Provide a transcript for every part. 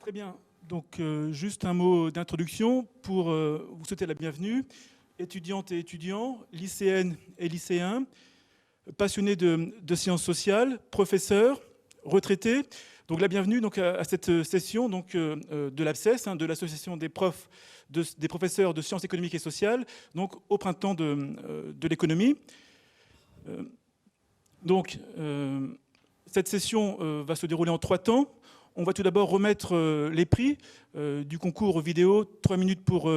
Très bien. Donc, juste un mot d'introduction pour vous souhaiter la bienvenue. Étudiantes et étudiants, lycéennes et lycéens, passionnés de sciences sociales, professeurs, retraités. Donc, la bienvenue donc, à cette session donc, de l'APSES, de l'Association des profs, des professeurs de sciences économiques et sociales, donc au printemps de l'économie. Donc, cette session va se dérouler en 3 temps. On va tout d'abord remettre les prix du concours vidéo 3 minutes pour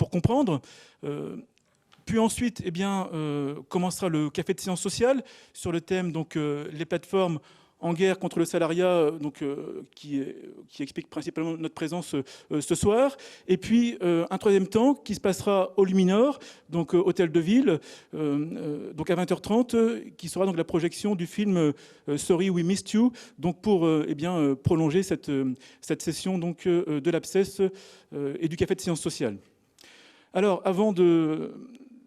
comprendre. Puis ensuite, commencera le café de séance sociale sur le thème donc, les plateformes en guerre contre le salariat, qui explique principalement notre présence ce soir. Et puis un troisième temps qui se passera au Luminor, donc hôtel de ville, donc à 20h30, qui sera donc la projection du film Sorry We Missed You, donc pour prolonger cette session donc, de l'APSES et du café de séance sociale. Alors, avant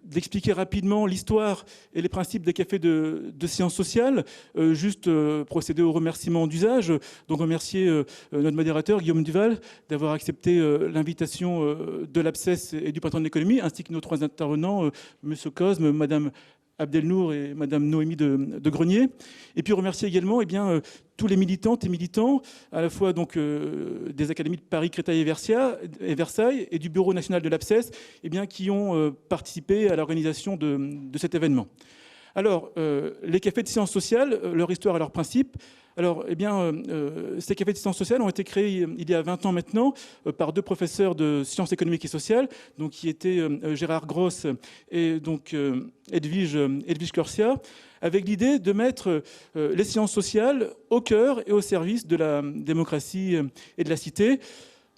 d'expliquer rapidement l'histoire et les principes des cafés de sciences sociales, juste procéder aux remerciements d'usage. Donc remercier notre modérateur Guillaume Duval d'avoir accepté l'invitation de l'APSES et du Printemps de l'économie, ainsi que nos 3 intervenants, Monsieur Cosme, Madame Abdelnour et Madame Noémie de Grenier. Et puis remercier également tous les militantes et militants, à la fois donc, des académies de Paris, Créteil et Versailles et du Bureau national de l'APSES, qui ont participé à l'organisation de cet événement. Alors, les cafés de sciences sociales, leur histoire et leurs principes. Alors, ces cafés de sciences sociales ont été créés il y a 20 ans maintenant par 2 professeurs de sciences économiques et sociales, donc, qui étaient Gérard Gross et donc, Edwige Corsia, avec l'idée de mettre les sciences sociales au cœur et au service de la démocratie et de la cité,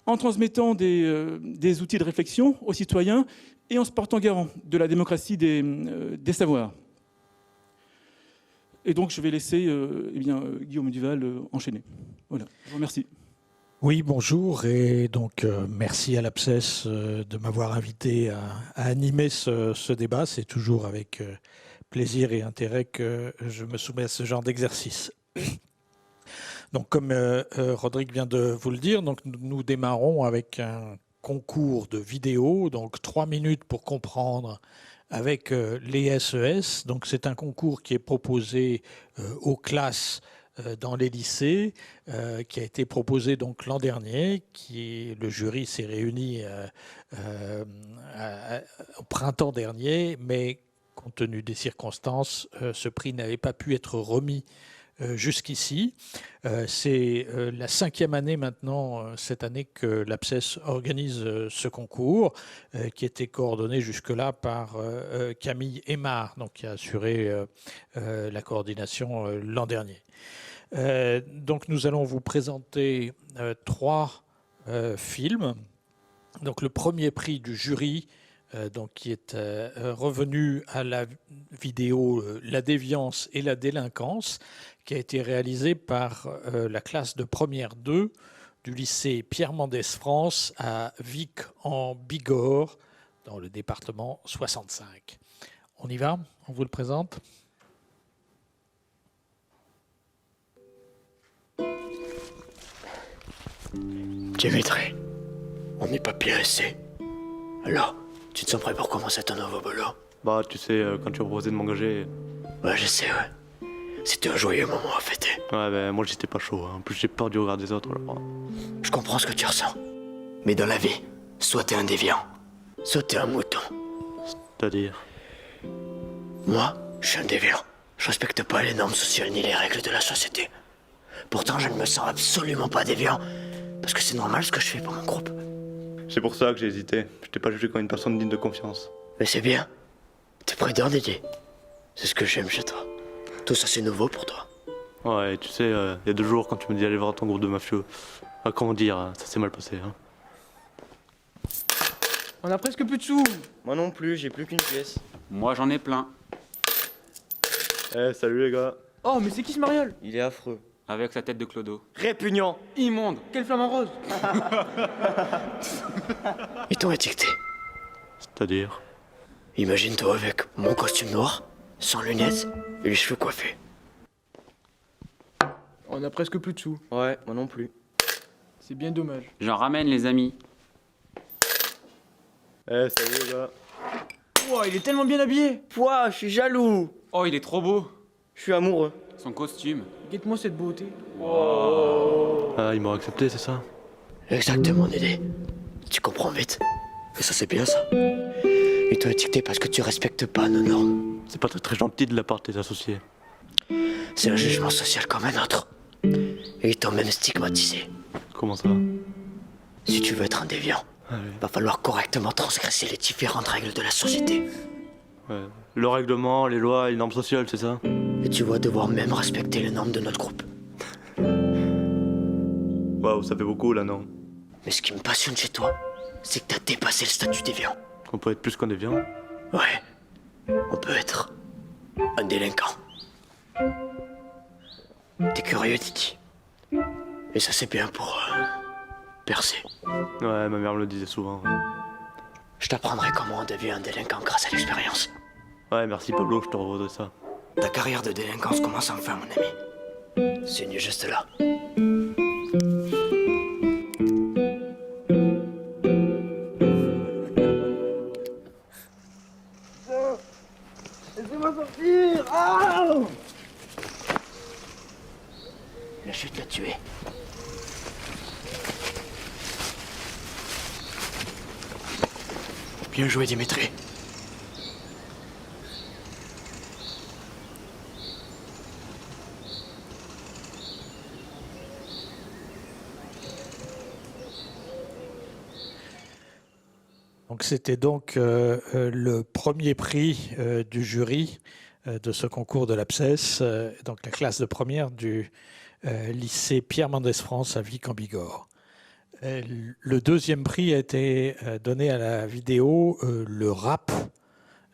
en transmettant des outils de réflexion aux citoyens et en se portant garant de la démocratie des savoirs. Et donc, je vais laisser Guillaume Duval enchaîner. Voilà, je vous remercie. Oui, bonjour, et donc merci à l'APSES de m'avoir invité à animer ce débat. C'est toujours avec plaisir et intérêt que je me soumets à ce genre d'exercice. Donc, comme Rodrigue vient de vous le dire, donc, nous démarrons avec un concours de vidéos, donc 3 minutes pour comprendre avec les SES. Donc, c'est un concours qui est proposé aux classes dans les lycées, qui a été proposé donc l'an dernier, le jury s'est réuni au printemps dernier, mais compte tenu des circonstances, ce prix n'avait pas pu être remis jusqu'ici. C'est la 5e année maintenant, cette année, que l'APSES organise ce concours, qui était coordonné jusque-là par Camille Aymar, donc, qui a assuré la coordination l'an dernier. Donc nous allons vous présenter 3 films. Donc le premier prix du jury, donc, qui est revenu à la vidéo La déviance et la délinquance, qui a été réalisé par la classe de première 2 du lycée Pierre Mendès France à Vic en Bigorre, dans le département 65. On y va? On vous le présente? Dimitri, on n'est pas bien assez. Alors, tu te sens prêt pour commencer ton nouveau boulot? Bah, tu sais, quand tu as proposé de m'engager... Ouais, je sais, ouais. C'était un joyeux moment à fêter. Ouais, ben moi j'étais pas chaud. En plus, j'ai peur du regard des autres, alors... Je comprends ce que tu ressens. Mais dans la vie, soit t'es un déviant, soit t'es un mouton. C'est-à-dire? Moi, je suis un déviant. Je respecte pas les normes sociales ni les règles de la société. Pourtant, je ne me sens absolument pas déviant. Parce que c'est normal ce que je fais pour mon groupe. C'est pour ça que j'ai hésité. Je t'ai pas jugé comme une personne digne de confiance. Mais c'est bien. T'es prudent, Didier. C'est ce que j'aime chez toi. Tout ça, c'est nouveau pour toi. Ouais, tu sais, il y a 2 jours, quand tu me dis aller voir ton groupe de mafieux, comment dire, ça s'est mal passé, hein. On a presque plus de sous. Moi non plus, j'ai plus qu'une pièce. Moi j'en ai plein. Eh, salut les gars. Oh, mais c'est qui ce mariole? Il est affreux. Avec sa tête de clodo. Répugnant. Immonde. Quelle flamme en rose. Ils t'ont étiqueté. C'est-à-dire? Imagine-toi avec mon costume noir, sans lunettes et les cheveux coiffés. On a presque plus de sous. Ouais, moi non plus. C'est bien dommage. J'en ramène, les amis. Eh, salut les gars. Wow, il est tellement bien habillé. Pouah, je suis jaloux. Oh, il est trop beau. Je suis amoureux. Son costume. Guette-moi cette beauté. Ah, ils m'ont accepté, c'est ça? Exactement, Dédé. Tu comprends vite. Et ça, c'est bien ça. Ils t'ont étiqueté parce que tu respectes pas nos normes. C'est pas très gentil de la part de tes associés. C'est un jugement social comme un autre. Et ils t'ont même stigmatisé. Comment ça? Si tu veux être un déviant, va falloir correctement transgresser les différentes règles de la société. Ouais. Le règlement, les lois, les normes sociales, c'est ça? Et tu vas devoir même respecter les normes de notre groupe. Waouh, ça fait beaucoup là, non? Mais ce qui me passionne chez toi, c'est que t'as dépassé le statut déviant. On peut être plus qu'un déviant? Ouais, on peut être un délinquant. T'es curieux, Titi. Et ça, c'est bien pour percer. Ouais, ma mère me le disait souvent. Ouais, Je t'apprendrai comment on devient un délinquant grâce à l'expérience. ouais, merci Pablo, je te revaudrai ça. Ta carrière de délinquance commence enfin, mon ami. Signe juste là. Laissez-moi sortir. Ah! La chute l'a tué. Bien joué, Dimitri. Donc c'était donc le premier prix du jury de ce concours de l'APSES, donc la classe de première du lycée Pierre Mendès France à Vic-en-Bigorre. Le deuxième prix a été donné à la vidéo Le rap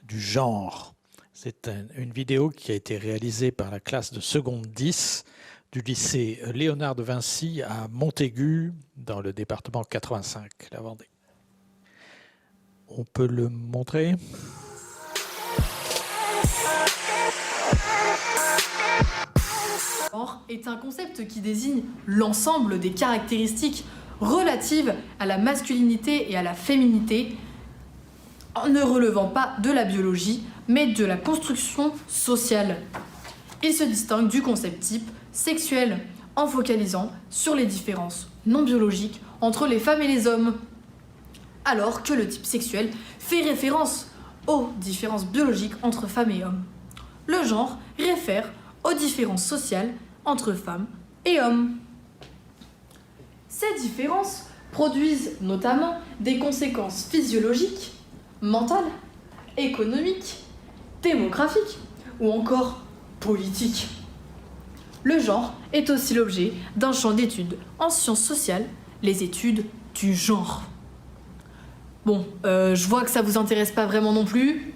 du genre. C'est une vidéo qui a été réalisée par la classe de seconde 10 du lycée Léonard de Vinci à Montaigu, dans le département 85, la Vendée. On peut le montrer. Genre est un concept qui désigne l'ensemble des caractéristiques relatives à la masculinité et à la féminité, en ne relevant pas de la biologie, mais de la construction sociale. Il se distingue du concept type sexuel, en focalisant sur les différences non biologiques entre les femmes et les hommes, alors que le type sexuel fait référence aux différences biologiques entre femmes et hommes. Le genre réfère aux différences sociales entre femmes et hommes. Ces différences produisent notamment des conséquences physiologiques, mentales, économiques, démographiques ou encore politiques. Le genre est aussi l'objet d'un champ d'études en sciences sociales, les études du genre. Bon, je vois que ça vous intéresse pas vraiment non plus.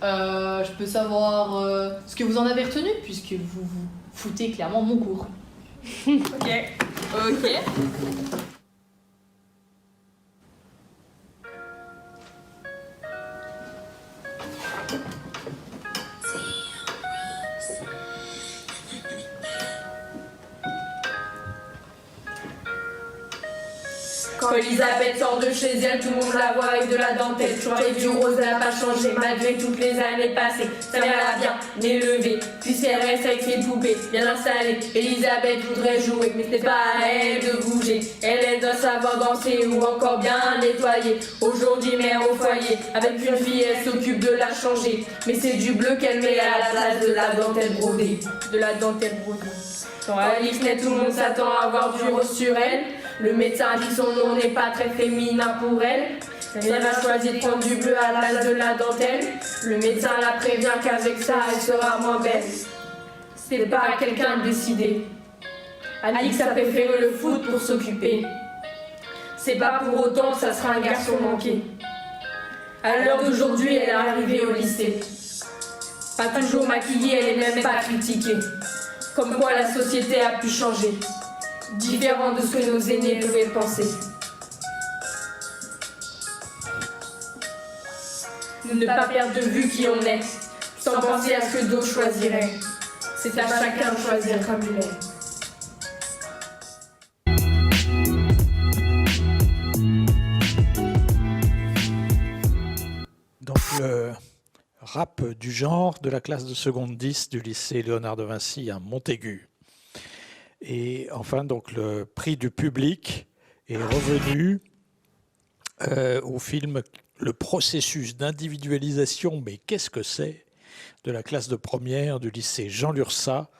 Je peux savoir ce que vous en avez retenu, puisque vous vous foutez clairement de mon cours. Ok. Quand Elisabeth sort de chez elle, tout le monde la voit avec de la dentelle. Toujours les vieux roses, elle n'a pas changé malgré toutes les années passées. Sa mère l'a bien élevée, puis elle reste avec ses poupées bien installées. Elisabeth voudrait jouer, mais c'est pas à elle de bouger. Elle doit savoir danser ou encore bien nettoyer. Aujourd'hui mère au foyer, avec une fille elle s'occupe de la changer. Mais c'est du bleu qu'elle met à la place de la dentelle brodée. De la dentelle brodée. Quand Alice naît, tout le monde s'attend à avoir du rose sur elle. Le médecin dit que son nom n'est pas très féminin pour elle. Elle a choisi de prendre du bleu à la place de la dentelle. Le médecin la prévient qu'avec ça, elle sera moins belle. C'est pas à quelqu'un de décider. Alix a préféré le foot pour s'occuper. C'est pas pour autant que ça sera un garçon manqué. À l'heure d'aujourd'hui, elle est arrivée au lycée. Pas toujours maquillée, elle est même pas critiquée. Comme quoi la société a pu changer. Différent de ce que nos aînés pouvaient penser. Ne pas perdre de vue qui on est, sans penser à ce que d'autres choisiraient. C'est à chacun de choisir comme il est. rap du genre de la classe de seconde 10 du lycée Léonard de Vinci à Montaigu. Et enfin, donc, le prix du public est revenu au film Le processus d'individualisation, mais qu'est-ce que c'est, de la classe de première du lycée Jean Lurçat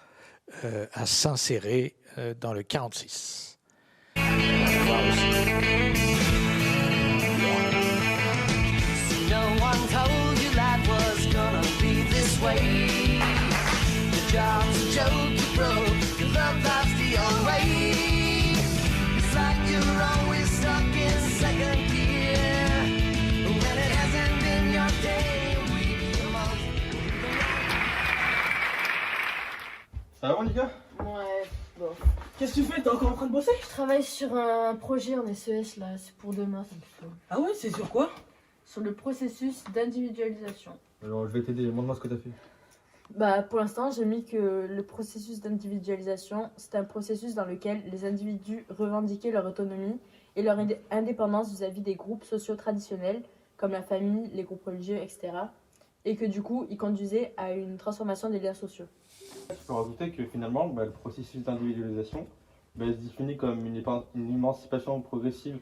à Saint-Céré dans le 46. Ça va, Monica? Ouais, bon. Qu'est-ce que tu fais? T'es encore en train de bosser? Je travaille sur un projet en SES là, c'est pour demain, ça me fait. Ah ouais, c'est sur quoi? Sur le processus d'individualisation. Alors, je vais t'aider, montre-moi ce que t'as fait. Bah, pour l'instant, j'ai mis que le processus d'individualisation, c'est un processus dans lequel les individus revendiquaient leur autonomie et leur indépendance vis-à-vis des groupes sociaux traditionnels, comme la famille, les groupes religieux, etc. Et que du coup, ils conduisaient à une transformation des liens sociaux. Je peux rajouter que finalement, le processus d'individualisation se définit comme une émancipation progressive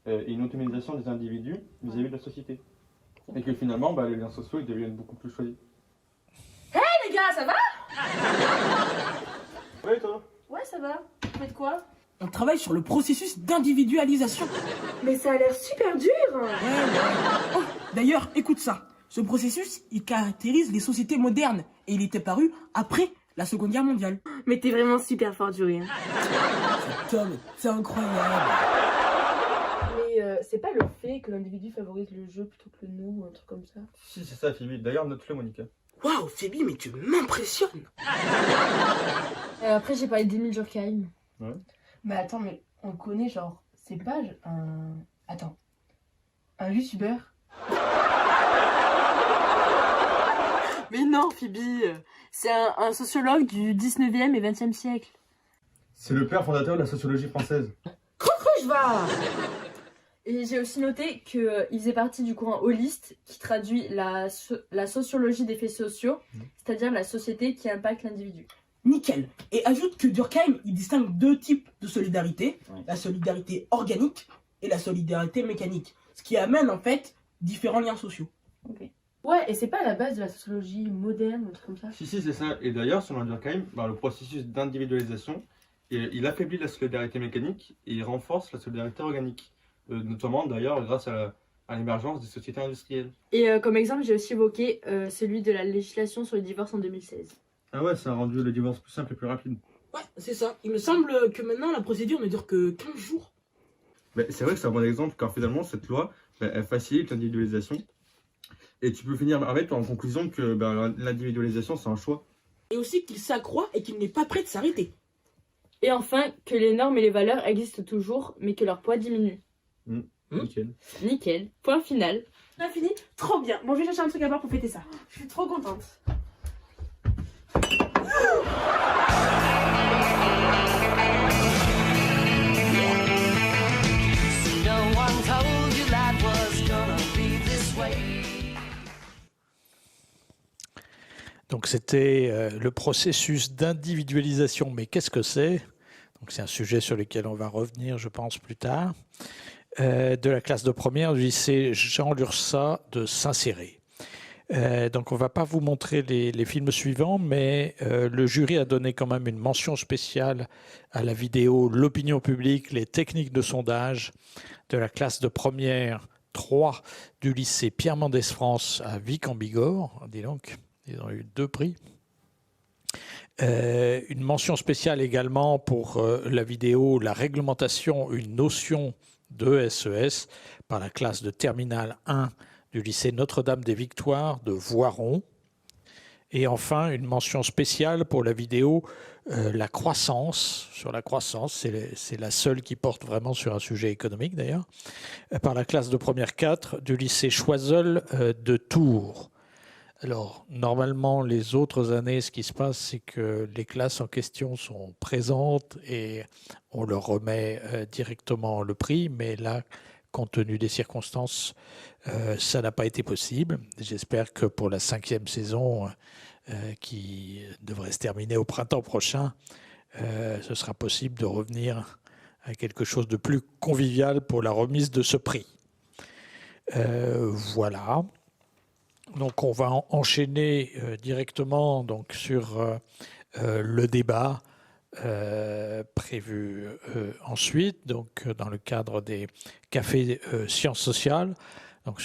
et une autonomisation des individus vis-à-vis de la société. Et que finalement, les liens sociaux ils deviennent beaucoup plus choisis. Hey les gars, ça va? Ouais, toi? Ouais, ça va. Vous faites quoi? On travaille sur le processus d'individualisation. Mais ça a l'air super dur. Oh, d'ailleurs, écoute ça. Ce processus, il caractérise les sociétés modernes et il était paru après la Seconde Guerre mondiale. Mais t'es vraiment super fort du rire. Tom, c'est incroyable. Mais c'est pas le fait que l'individu favorise le jeu plutôt que le nous ou un truc comme ça? Si, c'est ça, Phoebe. D'ailleurs, note-le, Monica. Waouh, Phoebe, mais tu m'impressionnes. Après, j'ai parlé d'Émile Durkheim. Ouais. Bah attends, mais on connaît genre ces pages un youtubeur. Mais non, Phoebe, c'est un sociologue du 19e et 20e siècle. C'est le père fondateur de la sociologie française. Je va. Et j'ai aussi noté qu'il faisait partie du courant holiste qui traduit la sociologie des faits sociaux, c'est-à-dire la société qui impacte l'individu. Nickel. Et ajoute que Durkheim, il distingue deux types de solidarité. Ouais. La solidarité organique et la solidarité mécanique. Ce qui amène en fait différents liens sociaux. Ok. Ouais, et c'est pas à la base de la sociologie moderne, un truc comme ça? Si, c'est ça. Et d'ailleurs, selon Durkheim, le processus d'individualisation, il affaiblit la solidarité mécanique et il renforce la solidarité organique. Notamment d'ailleurs grâce à l'émergence des sociétés industrielles. Et comme exemple, j'ai aussi évoqué celui de la législation sur le divorce en 2016. Ah ouais, ça a rendu le divorce plus simple et plus rapide. Ouais, c'est ça. Il me semble que maintenant la procédure ne dure que 15 jours. C'est vrai que c'est un bon exemple car finalement cette loi, elle facilite l'individualisation. Et tu peux finir avec en conclusion que l'individualisation c'est un choix. Et aussi qu'il s'accroît et qu'il n'est pas prêt de s'arrêter. Et enfin, que les normes et les valeurs existent toujours, mais que leur poids diminue. Nickel. Nickel. Point final. On a fini? Trop bien. Bon, je vais chercher un truc à boire pour fêter ça. Je suis trop contente. Donc c'était le processus d'individualisation, mais qu'est-ce que c'est? Donc c'est un sujet sur lequel on va revenir, je pense, plus tard, de la classe de première du lycée Jean Lurçat de Saint-Céré. Donc on ne va pas vous montrer les films suivants, mais le jury a donné quand même une mention spéciale à la vidéo L'opinion publique, les techniques de sondage de la classe de première 3 du lycée Pierre Mendès France à Vic-en-Bigorre. Dis donc, ils ont eu 2 prix. Une mention spéciale également pour la vidéo La réglementation, une notion de SES par la classe de terminale 1 du lycée Notre-Dame-des-Victoires de Voiron. Et enfin, une mention spéciale pour la vidéo La croissance, sur la croissance, c'est la seule qui porte vraiment sur un sujet économique d'ailleurs, par la classe de première 4 du lycée Choiseul de Tours. Alors, normalement, les autres années, ce qui se passe, c'est que les classes en question sont présentes et on leur remet directement le prix. Mais là, compte tenu des circonstances, ça n'a pas été possible. J'espère que pour la 5e saison, qui devrait se terminer au printemps prochain, ce sera possible de revenir à quelque chose de plus convivial pour la remise de ce prix. Voilà. Donc on va enchaîner directement donc, sur le débat prévu ensuite, donc dans le cadre des cafés sciences sociales, donc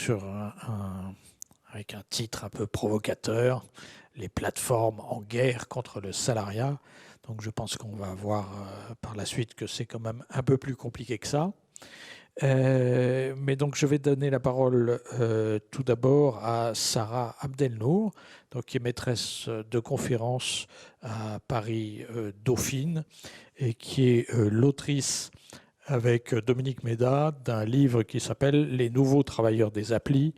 avec un titre un peu provocateur, les plateformes en guerre contre le salariat. Donc je pense qu'on va voir par la suite que c'est quand même un peu plus compliqué que ça. Mais donc je vais donner la parole tout d'abord à Sarah Abdelnour, donc qui est maîtresse de conférence à Paris Dauphine et qui est l'autrice avec Dominique Méda d'un livre qui s'appelle Les nouveaux travailleurs des applis,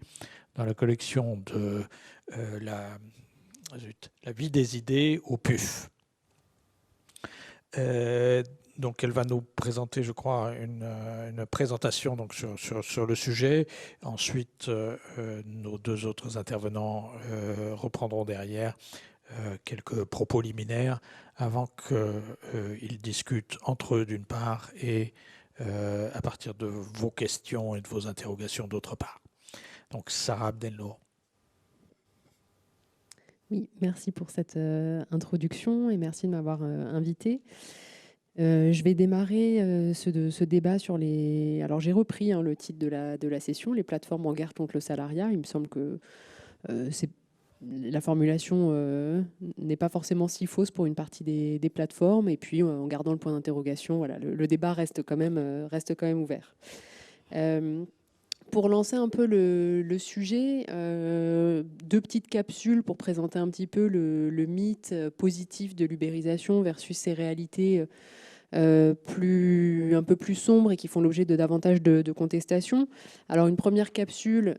dans la collection de la vie des idées au PUF. Donc elle va nous présenter, je crois, une présentation donc, sur le sujet. Ensuite, nos deux autres intervenants reprendront derrière quelques propos liminaires avant qu'ils discutent entre eux d'une part et à partir de vos questions et de vos interrogations d'autre part. Donc Sarah Abdelnour. Oui, merci pour cette introduction et merci de m'avoir invité. Je vais démarrer ce débat sur les... Alors j'ai repris le titre de la session, les plateformes en guerre contre le salariat. Il me semble que la formulation n'est pas forcément si fausse pour une partie des plateformes. Et puis en gardant le point d'interrogation, voilà, le débat reste quand même ouvert. Pour lancer un peu le sujet, 2 petites capsules pour présenter un petit peu le mythe positif de l'ubérisation versus ses réalités un peu plus sombres et qui font l'objet de davantage de contestations. Alors une première capsule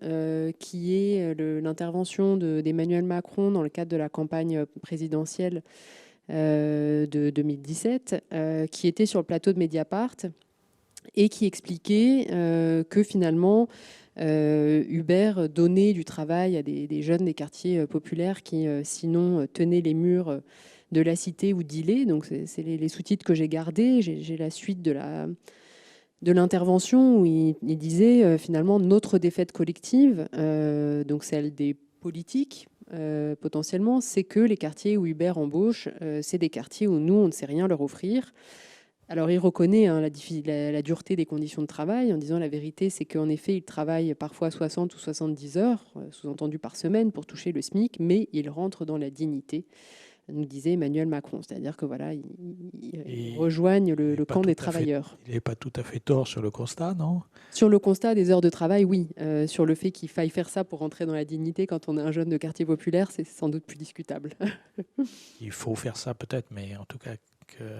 qui est l'intervention d'Emmanuel Macron dans le cadre de la campagne présidentielle de 2017, qui était sur le plateau de Mediapart et qui expliquait que finalement Uber donnait du travail à des jeunes des quartiers populaires qui sinon tenaient les murs de la cité ou dealer. Donc c'est les sous-titres que j'ai gardés. J'ai la suite de l'intervention où il disait finalement notre défaite collective, donc celle des politiques potentiellement, c'est que les quartiers où Uber embauche, c'est des quartiers où nous on ne sait rien leur offrir. Alors, il reconnaît la dureté des conditions de travail en disant la vérité, c'est qu'en effet, ils travaillent parfois 60 ou 70 heures, sous-entendu par semaine, pour toucher le SMIC, mais ils rentrent dans la dignité, nous disait Emmanuel Macron. C'est-à-dire que voilà, ils rejoignent le camp des travailleurs. Il n'est pas tout à fait tort sur le constat, non ? Sur le constat des heures de travail, oui. Sur le fait qu'il faille faire ça pour rentrer dans la dignité quand on est un jeune de quartier populaire, c'est sans doute plus discutable. Il faut faire ça peut-être, mais en tout cas...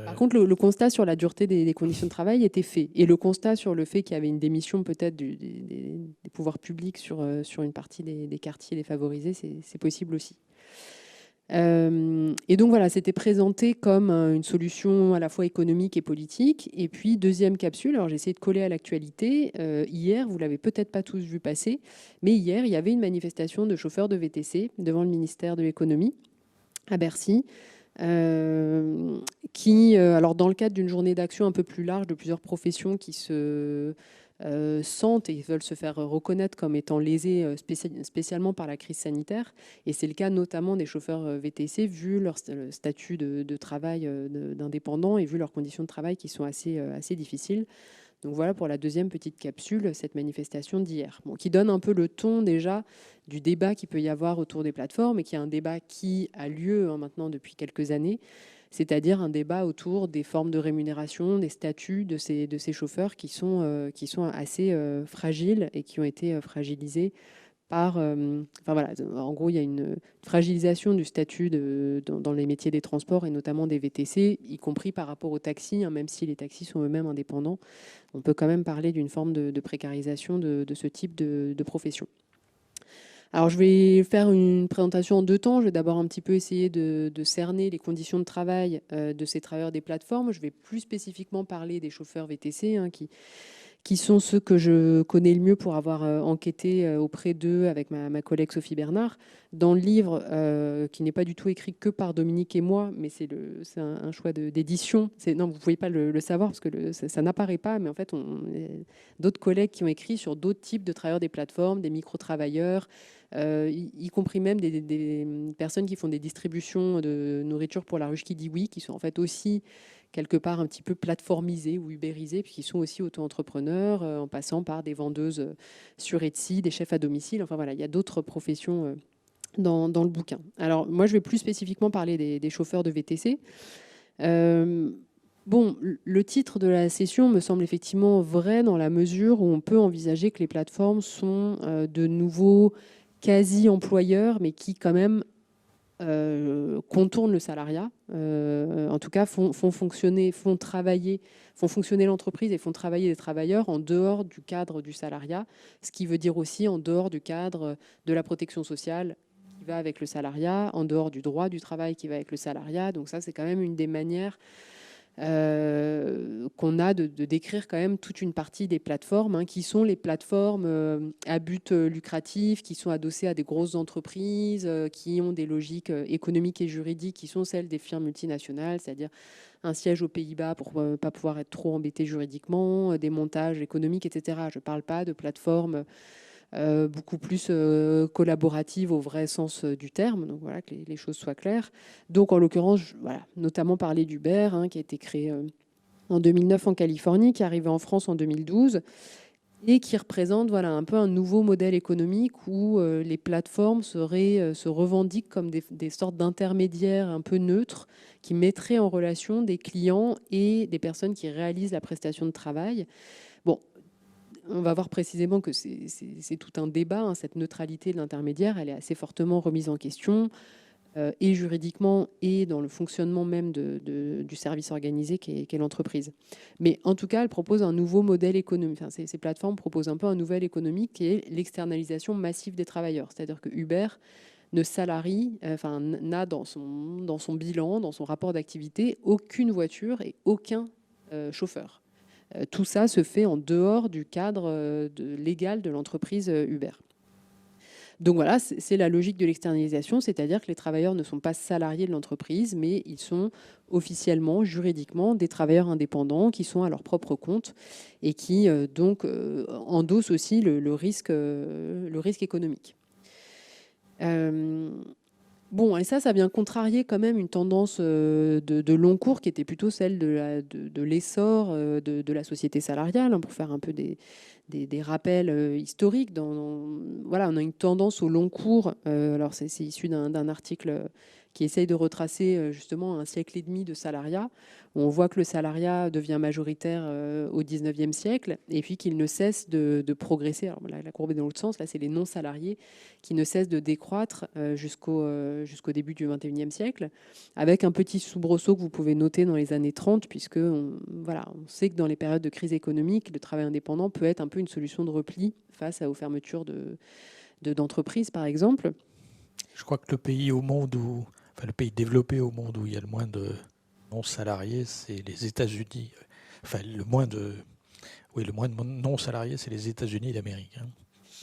Par contre, le constat sur la dureté des conditions de travail était fait. Et le constat sur le fait qu'il y avait une démission peut-être des pouvoirs publics sur une partie des quartiers défavorisés, c'est possible aussi. Et donc voilà, c'était présenté comme une solution à la fois économique et politique. Et puis, deuxième capsule, alors j'ai essayé de coller à l'actualité. Hier, vous ne l'avez peut-être pas tous vu passer, mais hier, il y avait une manifestation de chauffeurs de VTC devant le ministère de l'économie à Bercy. Qui, alors dans le cadre d'une journée d'action un peu plus large de plusieurs professions qui se sentent et veulent se faire reconnaître comme étant lésées spécialement par la crise sanitaire. Et c'est le cas notamment des chauffeurs VTC, vu leur statut de travail d'indépendant et vu leurs conditions de travail qui sont assez difficiles. Donc voilà pour la deuxième petite capsule, cette manifestation d'hier, qui donne un peu le ton déjà du débat qu'il peut y avoir autour des plateformes et qui est un débat qui a lieu maintenant depuis quelques années, c'est-à-dire un débat autour des formes de rémunération, des statuts de ces chauffeurs qui sont assez fragiles et qui ont été fragilisés par... enfin voilà, en gros, il y a une fragilisation du statut dans les métiers des transports et notamment des VTC, y compris par rapport aux taxis, même si les taxis sont eux-mêmes indépendants. On peut quand même parler d'une forme de précarisation de ce type de profession. Alors, je vais faire une présentation en 2 temps. Je vais d'abord un petit peu essayer de cerner les conditions de travail de ces travailleurs des plateformes. Je vais plus spécifiquement parler des chauffeurs VTC qui sont ceux que je connais le mieux pour avoir enquêté auprès d'eux avec ma collègue Sophie Bernard. Dans le livre, qui n'est pas du tout écrit que par Dominique et moi, mais c'est un choix d'édition. Non, vous ne pouvez pas le savoir parce que ça n'apparaît pas, mais en fait, d'autres collègues qui ont écrit sur d'autres types de travailleurs des plateformes, des micro-travailleurs, y compris même des personnes qui font des distributions de nourriture pour la ruche qui dit oui, qui sont en fait aussi quelque part un petit peu plateformisés ou ubérisés, puis qui sont aussi auto-entrepreneurs, en passant par des vendeuses sur Etsy, des chefs à domicile. Enfin voilà, il y a d'autres professions dans le bouquin. Alors moi, je vais plus spécifiquement parler des chauffeurs de VTC. Bon, le titre de la session me semble effectivement vrai dans la mesure où on peut envisager que les plateformes sont de nouveaux quasi-employeurs, mais qui quand même contournent le salariat, en tout cas font fonctionner l'entreprise et font travailler les travailleurs en dehors du cadre du salariat, ce qui veut dire aussi en dehors du cadre de la protection sociale qui va avec le salariat, en dehors du droit du travail qui va avec le salariat. Donc ça, c'est quand même une des manières qu'on a de décrire quand même toute une partie des plateformes, qui sont les plateformes à but lucratif, qui sont adossées à des grosses entreprises, qui ont des logiques économiques et juridiques qui sont celles des firmes multinationales, c'est-à-dire un siège aux Pays-Bas pour ne pas pouvoir être trop embêté juridiquement, des montages économiques, etc. Je ne parle pas de plateformes beaucoup plus collaborative au vrai sens du terme, donc voilà, que les choses soient claires. Donc en l'occurrence, voilà, notamment parler d'Uber, qui a été créé en 2009 en Californie, qui est arrivé en France en 2012 et qui représente voilà, un peu un nouveau modèle économique où les plateformes se revendiquent comme des sortes d'intermédiaires un peu neutres qui mettraient en relation des clients et des personnes qui réalisent la prestation de travail. Bon, on va voir précisément que c'est tout un débat. Cette neutralité de l'intermédiaire, elle est assez fortement remise en question, et juridiquement et dans le fonctionnement même du service organisé qu'est l'entreprise. Mais en tout cas, elle propose un nouveau modèle économique. Enfin, ces plateformes proposent un peu un nouvel économique qui est l'externalisation massive des travailleurs. C'est-à-dire que Uber ne salarie, n'a dans son bilan, dans son rapport d'activité, aucune voiture et aucun chauffeur. Tout ça se fait en dehors du cadre légal de l'entreprise Uber. Donc voilà, c'est la logique de l'externalisation, c'est-à-dire que les travailleurs ne sont pas salariés de l'entreprise, mais ils sont officiellement, juridiquement, des travailleurs indépendants qui sont à leur propre compte et qui donc endossent aussi le risque économique. Bon, et ça vient contrarier quand même une tendance de long cours qui était plutôt celle de l'essor de la société salariale, pour faire un peu des rappels historiques. Voilà, on a une tendance au long cours. Alors, c'est issu d'un article qui essaye de retracer justement un siècle et demi de salariat, où on voit que le salariat devient majoritaire au 19e siècle, et puis qu'il ne cesse de progresser. Alors, la courbe est dans l'autre sens, là c'est les non-salariés qui ne cessent de décroître jusqu'au début du 21e siècle, avec un petit soubresaut que vous pouvez noter dans les années 30, puisque on sait que dans les périodes de crise économique, le travail indépendant peut être un peu une solution de repli face aux fermetures d'entreprises, par exemple. Je crois que le pays le pays développé au monde où il y a le moins de non-salariés, c'est les États-Unis. Enfin, le moins de non-salariés, c'est les États-Unis d'Amérique.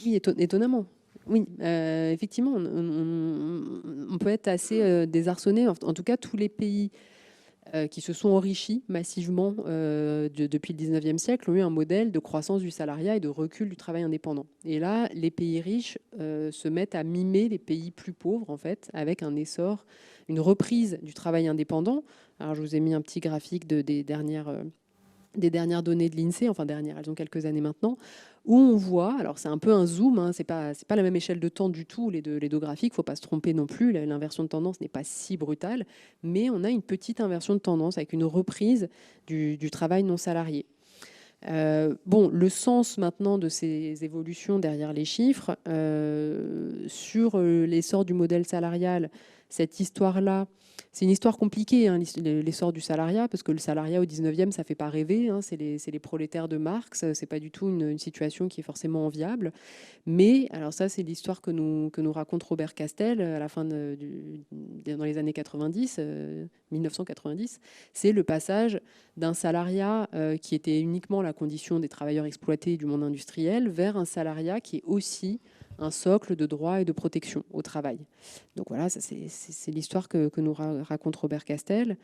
Oui, étonnamment. Oui, effectivement, on peut être assez désarçonné. En tout cas, tous les pays qui se sont enrichis massivement depuis le 19e siècle ont eu un modèle de croissance du salariat et de recul du travail indépendant. Et là, les pays riches se mettent à mimer les pays plus pauvres, en fait, avec un essor, une reprise du travail indépendant. Alors, je vous ai mis un petit graphique des dernières données de l'INSEE, enfin dernières, elles ont quelques années maintenant, où on voit, alors c'est un peu un zoom, c'est pas la même échelle de temps du tout, les deux graphiques, faut pas se tromper non plus, l'inversion de tendance n'est pas si brutale, mais on a une petite inversion de tendance avec une reprise du travail non salarié. Le sens maintenant de ces évolutions derrière les chiffres, sur l'essor du modèle salarial, cette histoire-là, c'est une histoire compliquée, hein, l'essor du salariat, parce que le salariat au 19e, ça ne fait pas rêver, hein, c'est les prolétaires de Marx, c'est pas du tout une situation qui est forcément enviable. Mais, alors ça, c'est l'histoire que nous raconte Robert Castel à la fin dans les années 90, 1990. C'est le passage d'un salariat qui était uniquement la condition des travailleurs exploités du monde industriel vers un salariat qui est aussi un socle de droits et de protection au travail. Donc voilà, ça c'est l'histoire que nous raconte Robert Castel.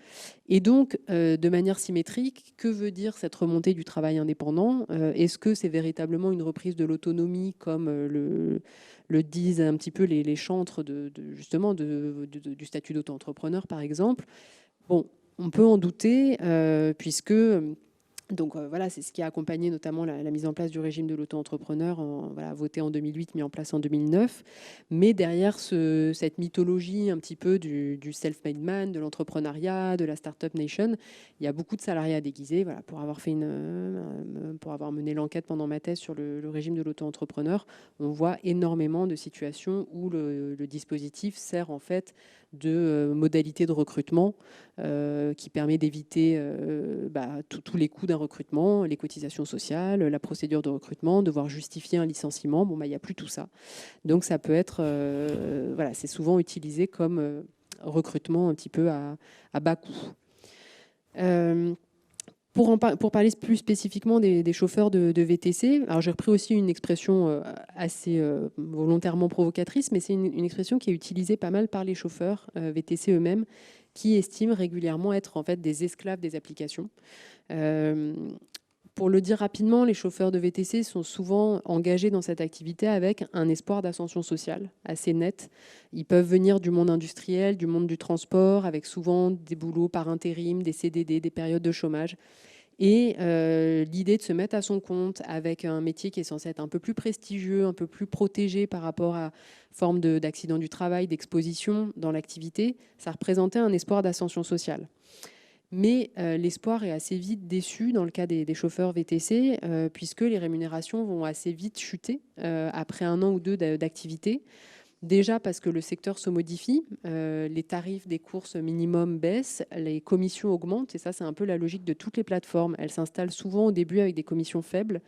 Et donc, de manière symétrique, que veut dire cette remontée du travail indépendant ? Est-ce que c'est véritablement une reprise de l'autonomie, comme le disent un petit peu les chantres justement du statut d'auto-entrepreneur, par exemple ? Bon, on peut en douter, puisque... Donc voilà, c'est ce qui a accompagné notamment la mise en place du régime de l'auto-entrepreneur, voté en 2008, mis en place en 2009. Mais derrière cette mythologie un petit peu du self-made man, de l'entrepreneuriat, de la startup nation, il y a beaucoup de salariés déguisés. Voilà, pour avoir mené l'enquête pendant ma thèse sur le régime de l'auto-entrepreneur, on voit énormément de situations où le dispositif sert en fait de modalité de recrutement qui permet d'éviter tous les coûts d'un recrutement, les cotisations sociales, la procédure de recrutement, devoir justifier un licenciement. Bon, il n'y a plus tout ça. Donc ça peut être, c'est souvent utilisé comme recrutement un petit peu à bas coût. Pour parler plus spécifiquement des chauffeurs de VTC, alors j'ai repris aussi une expression assez volontairement provocatrice, mais c'est une expression qui est utilisée pas mal par les chauffeurs VTC eux-mêmes, qui estiment régulièrement être en fait des esclaves des applications. Pour le dire rapidement, les chauffeurs de VTC sont souvent engagés dans cette activité avec un espoir d'ascension sociale assez net. Ils peuvent venir du monde industriel, du monde du transport, avec souvent des boulots par intérim, des CDD, des périodes de chômage. Et l'idée de se mettre à son compte avec un métier qui est censé être un peu plus prestigieux, un peu plus protégé par rapport à forme d'accident du travail, d'exposition dans l'activité, ça représentait un espoir d'ascension sociale. Mais l'espoir est assez vite déçu dans le cas des chauffeurs VTC, puisque les rémunérations vont assez vite chuter après 1 an ou 2 d'activité. Déjà parce que le secteur se modifie, les tarifs des courses minimum baissent, les commissions augmentent, et ça c'est un peu la logique de toutes les plateformes. Elles s'installent souvent au début avec des commissions faibles,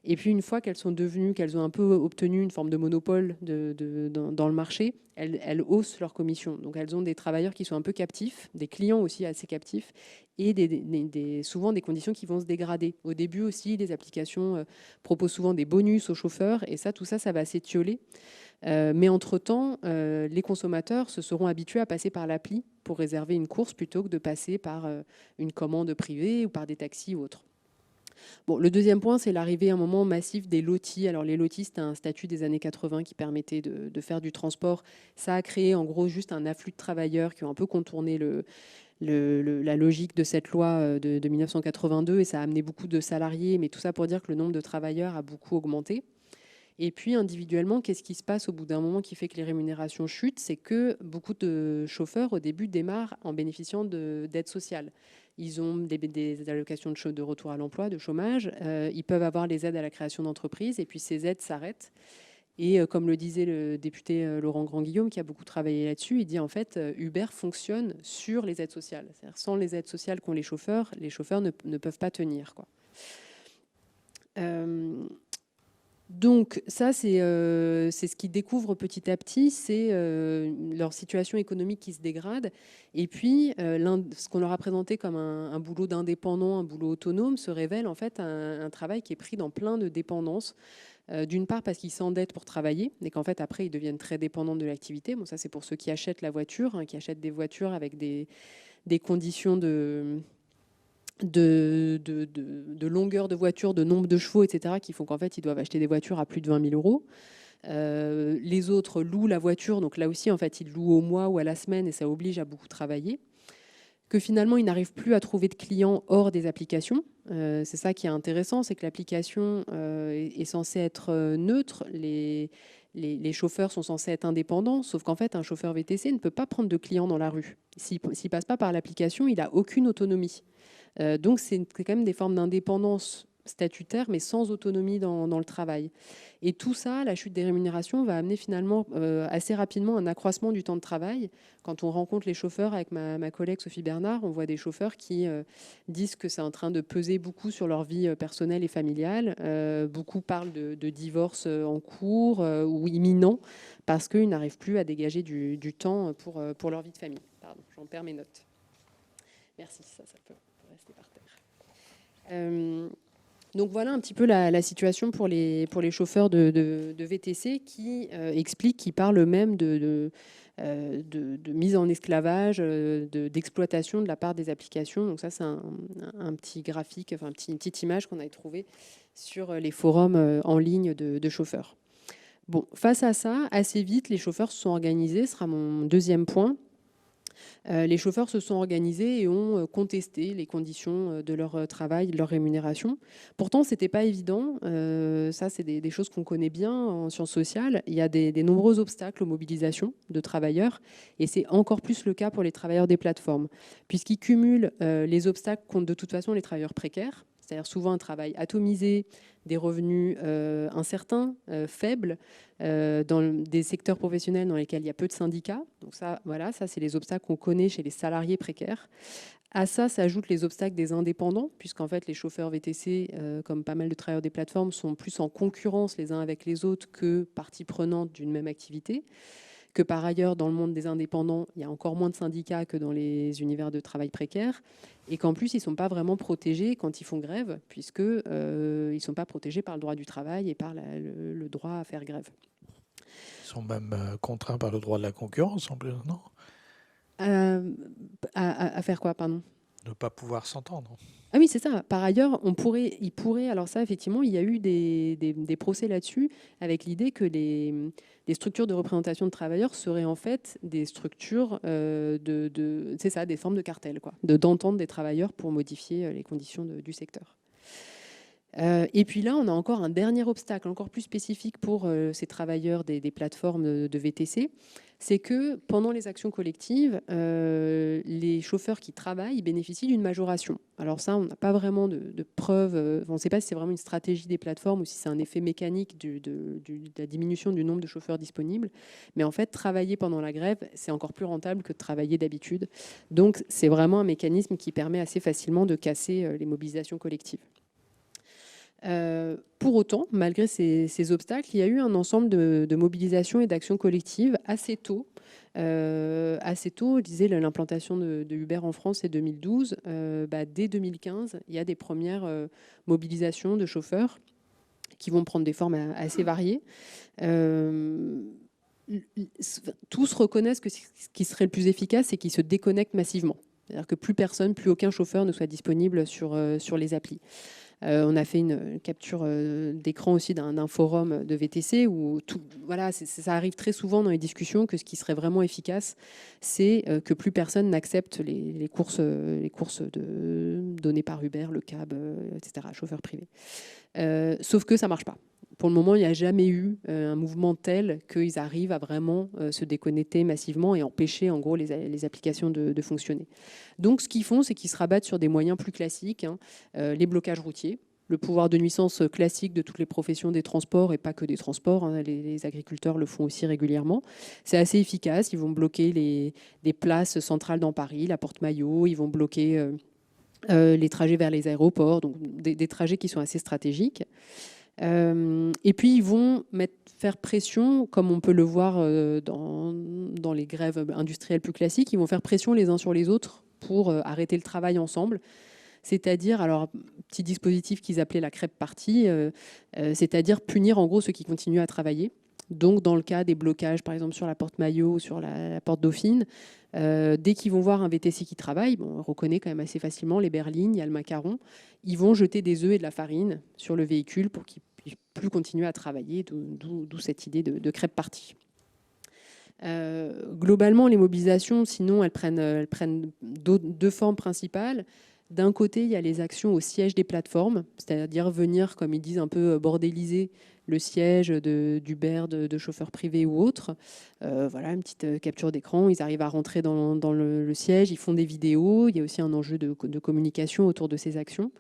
et puis une fois qu'elles ont un peu obtenu une forme de monopole dans le marché, elles haussent leurs commissions. Donc elles ont des travailleurs qui sont un peu captifs, des clients aussi assez captifs, et souvent des conditions qui vont se dégrader. Au début aussi, les applications proposent souvent des bonus aux chauffeurs, et tout ça va s'étioler. Mais entre-temps, les consommateurs se seront habitués à passer par l'appli pour réserver une course plutôt que de passer par une commande privée ou par des taxis ou autres. Bon, le deuxième point, c'est l'arrivée à un moment massif des lotis. Alors les lotis, c'était un statut des années 80 qui permettait de faire du transport. Ça a créé en gros juste un afflux de travailleurs qui ont un peu contourné la logique de cette loi de 1982, et ça a amené beaucoup de salariés, mais tout ça pour dire que le nombre de travailleurs a beaucoup augmenté. Et puis individuellement, qu'est-ce qui se passe au bout d'un moment qui fait que les rémunérations chutent ? C'est que beaucoup de chauffeurs au début démarrent en bénéficiant d'aides sociales. Ils ont des allocations de retour à l'emploi, de chômage. Ils peuvent avoir les aides à la création d'entreprises, et puis ces aides s'arrêtent. Et comme le disait le député Laurent Grand-Guillaume, qui a beaucoup travaillé là-dessus, il dit en fait Uber fonctionne sur les aides sociales. C'est-à-dire sans les aides sociales qu'ont les chauffeurs ne peuvent pas tenir, quoi. Donc ça, c'est ce qu'ils découvrent petit à petit, c'est leur situation économique qui se dégrade. Et puis, ce qu'on leur a présenté comme un boulot d'indépendant, un boulot autonome, se révèle en fait un travail qui est pris dans plein de dépendances. D'une part parce qu'ils s'endettent pour travailler, et qu'en fait après ils deviennent très dépendants de l'activité. Bon, ça c'est pour ceux qui achètent la voiture, hein, qui achètent des voitures avec des conditions de longueur de voiture, de nombre de chevaux, etc., qui font qu'en fait, ils doivent acheter des voitures à plus de 20 000 euros. Les autres louent la voiture, donc là aussi, en fait, ils louent au mois ou à la semaine, et ça oblige à beaucoup travailler. Que finalement, ils n'arrivent plus à trouver de clients hors des applications. C'est ça qui est intéressant, c'est que l'application est censée être neutre. Les chauffeurs sont censés être indépendants, sauf qu'en fait, un chauffeur VTC ne peut pas prendre de clients dans la rue. S'il ne passe pas par l'application, il n'a aucune autonomie. Donc, c'est quand même des formes d'indépendance statutaire, mais sans autonomie dans le travail. Et tout ça, la chute des rémunérations va amener finalement assez rapidement un accroissement du temps de travail. Quand on rencontre les chauffeurs avec ma collègue Sophie Bernard, on voit des chauffeurs qui disent que c'est en train de peser beaucoup sur leur vie personnelle et familiale. Beaucoup parlent de divorce en cours ou imminent parce qu'ils n'arrivent plus à dégager du temps pour leur vie de famille. Pardon, j'en perds mes notes. Merci, ça peut rester par terre. Donc voilà un petit peu la situation pour les chauffeurs de VTC qui expliquent, qui parlent même de mise en esclavage, d'exploitation de la part des applications. Donc ça, c'est un petit graphique, enfin une petite image qu'on avait trouvée sur les forums en ligne de chauffeurs. Bon, face à ça, assez vite, les chauffeurs se sont organisés, ce sera mon deuxième point. Les chauffeurs se sont organisés et ont contesté les conditions de leur travail, de leur rémunération. Pourtant, ce n'était pas évident. Ça, c'est des choses qu'on connaît bien en sciences sociales. Il y a des nombreux obstacles aux mobilisations de travailleurs et c'est encore plus le cas pour les travailleurs des plateformes, puisqu'ils cumulent les obstacles contre de toute façon les travailleurs précaires, c'est-à-dire souvent un travail atomisé, des revenus incertains, faibles, dans des secteurs professionnels dans lesquels il y a peu de syndicats. Donc ça, voilà, ça c'est les obstacles qu'on connaît chez les salariés précaires. À ça s'ajoutent les obstacles des indépendants, puisqu'en fait les chauffeurs VTC, comme pas mal de travailleurs des plateformes, sont plus en concurrence les uns avec les autres que partie prenante d'une même activité. Que par ailleurs, dans le monde des indépendants, il y a encore moins de syndicats que dans les univers de travail précaire, et qu'en plus, ils ne sont pas vraiment protégés quand ils font grève, puisqu'ils ne sont pas protégés par le droit du travail et par le droit à faire grève. Ils sont même contraints par le droit de la concurrence, en plus, non ? À faire quoi, pardon ? Ne pas pouvoir s'entendre. Ah oui, c'est ça. Par ailleurs, il pourrait, alors ça, effectivement, il y a eu des procès là-dessus, avec l'idée que les structures de représentation de travailleurs seraient en fait des structures c'est ça, des formes de cartel, quoi, d'entente des travailleurs pour modifier les conditions du secteur. Et puis là, on a encore un dernier obstacle, encore plus spécifique pour ces travailleurs des plateformes de VTC, c'est que pendant les actions collectives, les chauffeurs qui travaillent bénéficient d'une majoration. Alors ça, on n'a pas vraiment de preuves, on ne sait pas si c'est vraiment une stratégie des plateformes ou si c'est un effet mécanique de la diminution du nombre de chauffeurs disponibles. Mais en fait, travailler pendant la grève, c'est encore plus rentable que de travailler d'habitude. Donc c'est vraiment un mécanisme qui permet assez facilement de casser les mobilisations collectives. Pour autant, malgré ces obstacles, il y a eu un ensemble de mobilisations et d'actions collectives assez tôt. Je disais, l'implantation de Uber en France, c'est 2012. Dès 2015, il y a des premières mobilisations de chauffeurs qui vont prendre des formes assez variées. Tous reconnaissent que ce qui serait le plus efficace, c'est qu'ils se déconnectent massivement. C'est-à-dire que plus aucun chauffeur ne soit disponible sur les applis. On a fait une capture d'écran aussi d'un forum de VTC où ça arrive très souvent dans les discussions que ce qui serait vraiment efficace, c'est que plus personne n'accepte les courses données par Uber, le cab, etc., chauffeur privé. Sauf que ça ne marche pas. Pour le moment, il n'y a jamais eu un mouvement tel qu'ils arrivent à vraiment se déconnecter massivement et empêcher en gros les applications de fonctionner. Donc ce qu'ils font, c'est qu'ils se rabattent sur des moyens plus classiques, les blocages routiers, le pouvoir de nuisance classique de toutes les professions des transports et pas que des transports, les agriculteurs le font aussi régulièrement. C'est assez efficace, ils vont bloquer des places centrales dans Paris, la Porte Maillot, ils vont bloquer les trajets vers les aéroports, donc des trajets qui sont assez stratégiques. Et puis ils vont faire pression, comme on peut le voir dans les grèves industrielles plus classiques, ils vont faire pression les uns sur les autres pour arrêter le travail ensemble. C'est-à-dire, alors, petit dispositif qu'ils appelaient la crêpe party, c'est-à-dire punir en gros ceux qui continuent à travailler. Donc dans le cas des blocages, par exemple sur la Porte Maillot ou sur la Porte Dauphine, dès qu'ils vont voir un VTC qui travaille, on reconnaît quand même assez facilement les berlines, il y a le macaron, ils vont jeter des œufs et de la farine sur le véhicule pour qu'il ne puisse plus continuer à travailler, d'où cette idée de crêpe party. Globalement, les mobilisations, sinon, elles prennent deux formes principales. D'un côté, il y a les actions au siège des plateformes, c'est-à-dire venir, comme ils disent, un peu bordéliser le siège d'Uber, de chauffeurs privés ou autres. Voilà, une petite capture d'écran. Ils arrivent à rentrer dans le siège, ils font des vidéos. Il y a aussi un enjeu de communication autour de ces actions.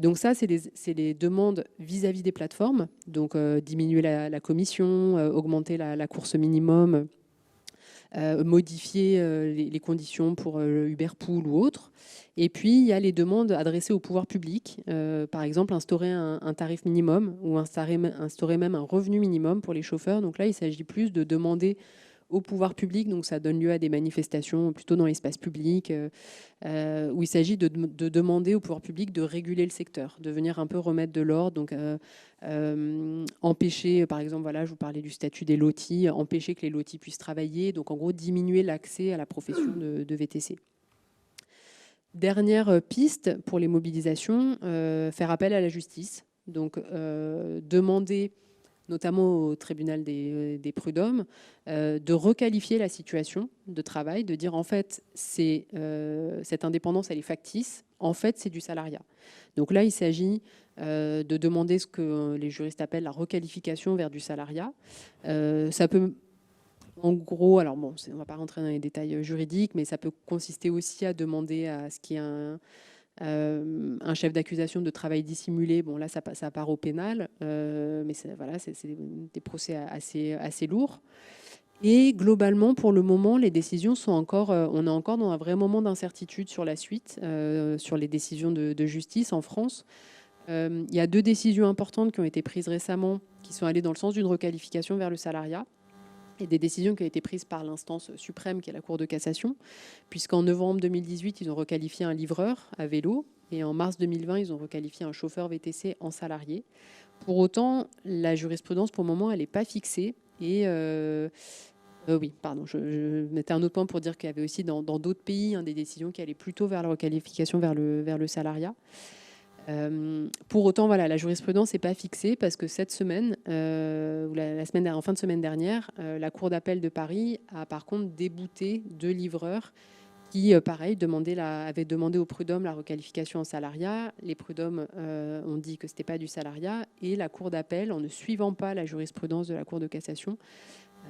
Donc ça, c'est les demandes vis-à-vis des plateformes, donc diminuer la commission, augmenter la course minimum, modifier les conditions pour Uber Pool ou autre. Et puis, il y a les demandes adressées au pouvoir public, par exemple instaurer un tarif minimum ou instaurer même un revenu minimum pour les chauffeurs. Donc là, il s'agit plus de demander au pouvoir public, donc ça donne lieu à des manifestations plutôt dans l'espace public, où il s'agit de demander au pouvoir public de réguler le secteur, de venir un peu remettre de l'ordre, donc empêcher, par exemple, voilà, je vous parlais du statut des lotis, empêcher que les lotis puissent travailler, donc en gros diminuer l'accès à la profession de VTC. Dernière piste pour les mobilisations, faire appel à la justice, donc demander notamment au tribunal des prud'hommes, de requalifier la situation de travail, de dire en fait cette indépendance elle est factice, en fait c'est du salariat. Donc là il s'agit de demander ce que les juristes appellent la requalification vers du salariat. Ça peut en gros, alors bon, on ne va pas rentrer dans les détails juridiques, mais ça peut consister aussi à demander à ce qu'il y ait un chef d'accusation de travail dissimulé. Bon, là, ça part au pénal, mais voilà, c'est des procès assez lourds. Et globalement, pour le moment, les décisions sont encore, on est encore dans un vrai moment d'incertitude sur la suite, sur les décisions de justice en France. Il y a 2 décisions importantes qui ont été prises récemment, qui sont allées dans le sens d'une requalification vers le salariat, et des décisions qui ont été prises par l'instance suprême qui est la Cour de cassation, puisqu'en novembre 2018, ils ont requalifié un livreur à vélo, et en mars 2020, ils ont requalifié un chauffeur VTC en salarié. Pour autant, la jurisprudence, pour le moment, elle n'est pas fixée. Et oui, pardon, je mettais un autre point pour dire qu'il y avait aussi dans d'autres pays des décisions qui allaient plutôt vers la requalification vers le salariat. Pour autant, voilà, la jurisprudence n'est pas fixée parce que cette semaine, en fin de semaine dernière, la Cour d'appel de Paris a par contre débouté 2 livreurs qui, pareil, avaient demandé aux prud'hommes la requalification en salariat. Les prud'hommes ont dit que ce n'était pas du salariat et la Cour d'appel, en ne suivant pas la jurisprudence de la Cour de cassation,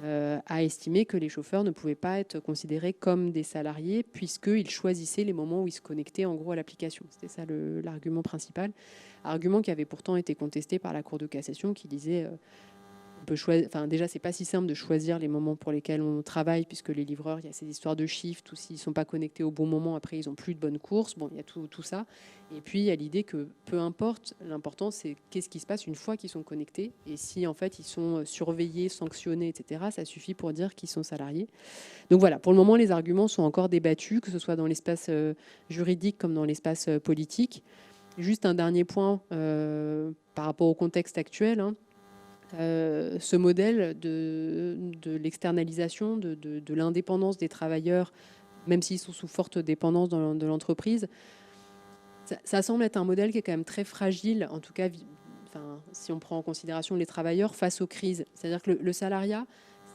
a estimé que les chauffeurs ne pouvaient pas être considérés comme des salariés puisqu'ils choisissaient les moments où ils se connectaient en gros à l'application. C'était ça l'argument principal. Argument qui avait pourtant été contesté par la Cour de cassation qui disait on peut choisir, déjà c'est pas si simple de choisir les moments pour lesquels on travaille puisque les livreurs, il y a ces histoires de shift ou s'ils sont pas connectés au bon moment, après ils ont plus de bonnes courses. Bon, il y a tout ça. Et puis il y a l'idée que peu importe, l'important c'est qu'est-ce qui se passe une fois qu'ils sont connectés et si en fait ils sont surveillés, sanctionnés, etc. Ça suffit pour dire qu'ils sont salariés. Donc voilà, pour le moment les arguments sont encore débattus, que ce soit dans l'espace juridique comme dans l'espace politique. Juste un dernier point par rapport au contexte actuel. Ce modèle de l'externalisation, de l'indépendance des travailleurs, même s'ils sont sous forte dépendance de l'entreprise, ça semble être un modèle qui est quand même très fragile, en tout cas si on prend en considération les travailleurs face aux crises. C'est-à-dire que le salariat,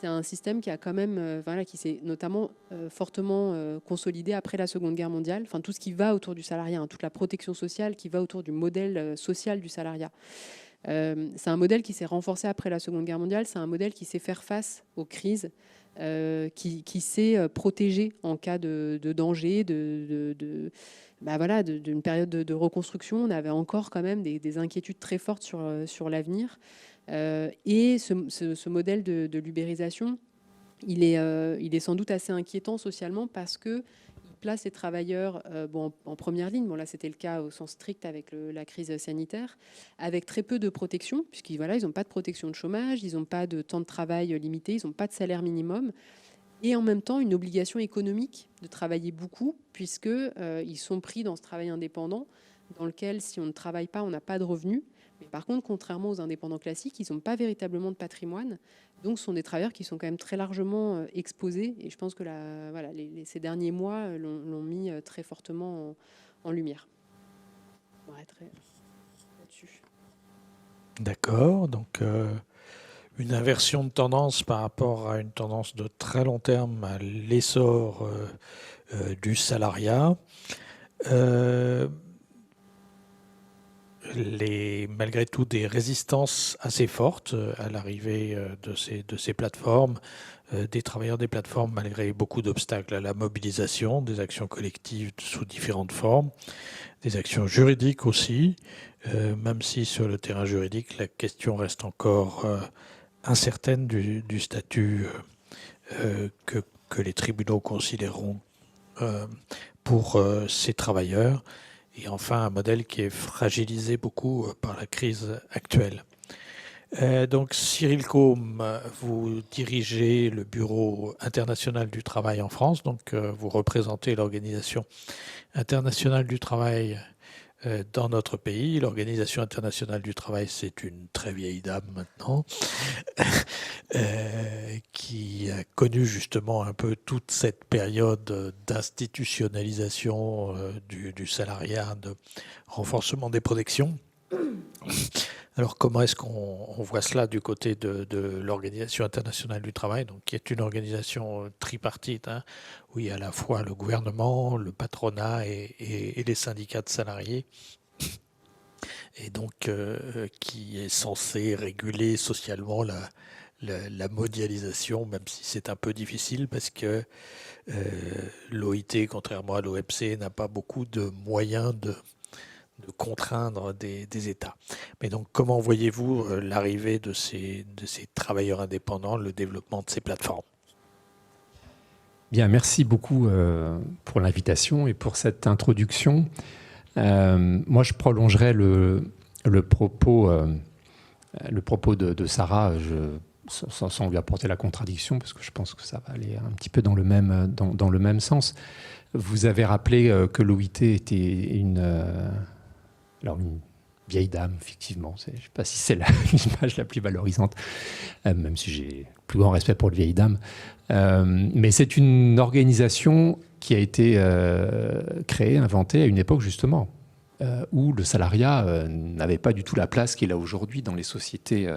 c'est un système qui a quand même, qui s'est notamment fortement consolidé après la Seconde Guerre mondiale. Enfin, tout ce qui va autour du salariat, toute la protection sociale qui va autour du modèle social du salariat. C'est un modèle qui s'est renforcé après la Seconde Guerre mondiale. C'est un modèle qui sait faire face aux crises, qui sait protéger en cas de danger, d'une période de reconstruction. On avait encore quand même des inquiétudes très fortes sur l'avenir. Et ce modèle de l'ubérisation, il est sans doute assez inquiétant socialement parce que place les travailleurs en première ligne. Bon, là, c'était le cas au sens strict avec la crise sanitaire, avec très peu de protection, puisqu'ils n'ont pas de protection de chômage, ils n'ont pas de temps de travail limité, ils n'ont pas de salaire minimum, et en même temps une obligation économique de travailler beaucoup, puisqu'ils sont pris dans ce travail indépendant, dans lequel, si on ne travaille pas, on n'a pas de revenus. Mais par contre, contrairement aux indépendants classiques, ils n'ont pas véritablement de patrimoine. Donc, ce sont des travailleurs qui sont quand même très largement exposés. Et je pense que ces derniers mois l'ont mis très fortement en lumière. On arrêterait là-dessus. D'accord. Donc, une inversion de tendance par rapport à une tendance de très long terme à l'essor malgré tout des résistances assez fortes à l'arrivée de ces plateformes, des travailleurs des plateformes malgré beaucoup d'obstacles à la mobilisation, des actions collectives sous différentes formes, des actions juridiques aussi, même si sur le terrain juridique la question reste encore incertaine du statut que les tribunaux considéreront pour ces travailleurs. Et enfin, un modèle qui est fragilisé beaucoup par la crise actuelle. Donc, Cyril Côme, vous dirigez le Bureau international du travail en France. Donc, vous représentez l'Organisation internationale du travail dans notre pays. L'Organisation internationale du travail, c'est une très vieille dame maintenant, qui a connu justement un peu toute cette période d'institutionnalisation du salariat, de renforcement des protections. Alors comment est-ce qu'on voit cela du côté de l'Organisation internationale du travail, donc, qui est une organisation tripartite, hein, où il y a à la fois le gouvernement, le patronat et les syndicats de salariés, et donc qui est censé réguler socialement la mondialisation, même si c'est un peu difficile parce que l'OIT, contrairement à l'OMC, n'a pas beaucoup de moyens de contraindre des États. Mais donc, comment voyez-vous l'arrivée de ces travailleurs indépendants, le développement de ces plateformes ? Bien, merci beaucoup pour l'invitation et pour cette introduction. Moi, je prolongerai le propos de Sarah, sans lui apporter la contradiction, parce que je pense que ça va aller un petit peu dans le même sens. Vous avez rappelé que l'OIT était une vieille dame, effectivement. Je ne sais pas si c'est l'image la plus valorisante, même si j'ai plus grand respect pour les vieilles dames. Mais c'est une organisation qui a été créée, inventée à une époque, justement, où le salariat n'avait pas du tout la place qu'il a aujourd'hui dans les sociétés,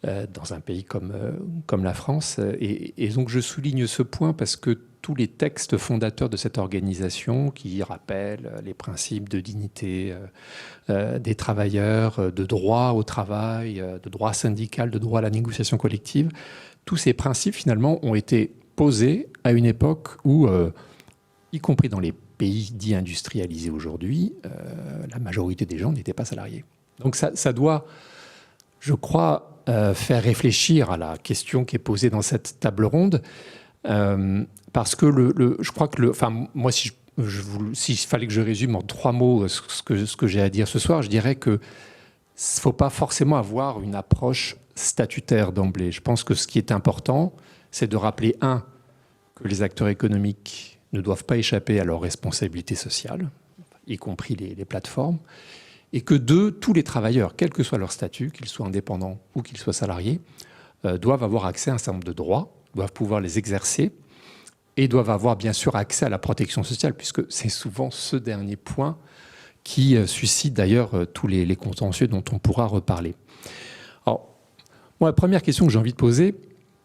dans un pays comme la France. Et donc, je souligne ce point parce que tous les textes fondateurs de cette organisation qui rappellent les principes de dignité des travailleurs, de droit au travail, de droit syndical, de droit à la négociation collective, tous ces principes finalement ont été posés à une époque où, y compris dans les pays dits industrialisés aujourd'hui, la majorité des gens n'étaient pas salariés. Donc ça doit, je crois, faire réfléchir à la question qui est posée dans cette table ronde. Parce que je crois que moi, s'il fallait que je résume en 3 mots ce que j'ai à dire ce soir, je dirais que il ne faut pas forcément avoir une approche statutaire d'emblée. Je pense que ce qui est important, c'est de rappeler, que les acteurs économiques ne doivent pas échapper à leurs responsabilités sociales, y compris les plateformes, et que 2, tous les travailleurs, quel que soit leur statut, qu'ils soient indépendants ou qu'ils soient salariés, doivent avoir accès à un certain nombre de droits, doivent pouvoir les exercer et doivent avoir bien sûr accès à la protection sociale, puisque c'est souvent ce dernier point qui suscite d'ailleurs tous les contentieux dont on pourra reparler. Alors, moi, la première question que j'ai envie de poser,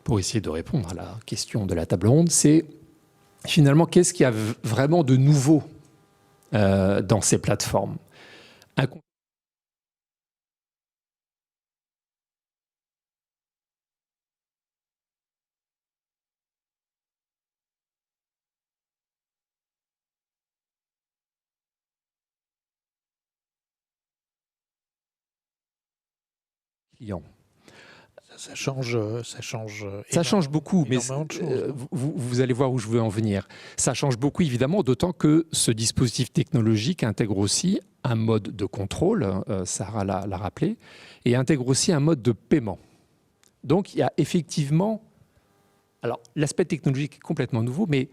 pour essayer de répondre à la question de la table ronde, c'est finalement qu'est-ce qu'il y a vraiment de nouveau dans ces plateformes ? Clients. Ça change beaucoup, mais vous allez voir où je veux en venir. Ça change beaucoup, évidemment, d'autant que ce dispositif technologique intègre aussi un mode de contrôle, Sarah l'a rappelé, et intègre aussi un mode de paiement. Donc, il y a effectivement... Alors, l'aspect technologique est complètement nouveau, mais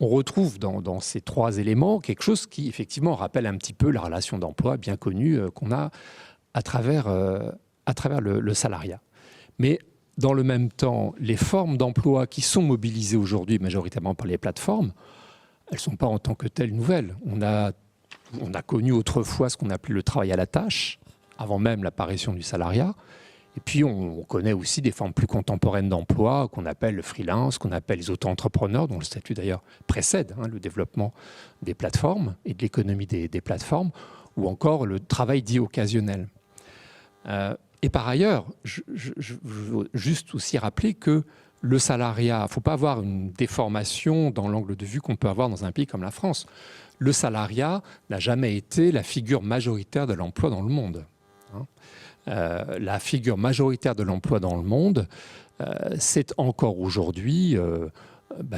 on retrouve dans ces 3 éléments quelque chose qui, effectivement, rappelle un petit peu la relation d'emploi bien connue qu'on a à travers le salariat. Mais dans le même temps, les formes d'emploi qui sont mobilisées aujourd'hui majoritairement par les plateformes, elles ne sont pas en tant que telles nouvelles. On a connu autrefois ce qu'on appelait le travail à la tâche, avant même l'apparition du salariat. Et puis on connaît aussi des formes plus contemporaines d'emploi qu'on appelle le freelance, qu'on appelle les auto-entrepreneurs, dont le statut d'ailleurs précède le développement des plateformes et de l'économie des plateformes, ou encore le travail dit occasionnel. Et par ailleurs, je veux juste aussi rappeler que le salariat, il ne faut pas avoir une déformation dans l'angle de vue qu'on peut avoir dans un pays comme la France. Le salariat n'a jamais été la figure majoritaire de l'emploi dans le monde. La figure majoritaire de l'emploi dans le monde, c'est encore aujourd'hui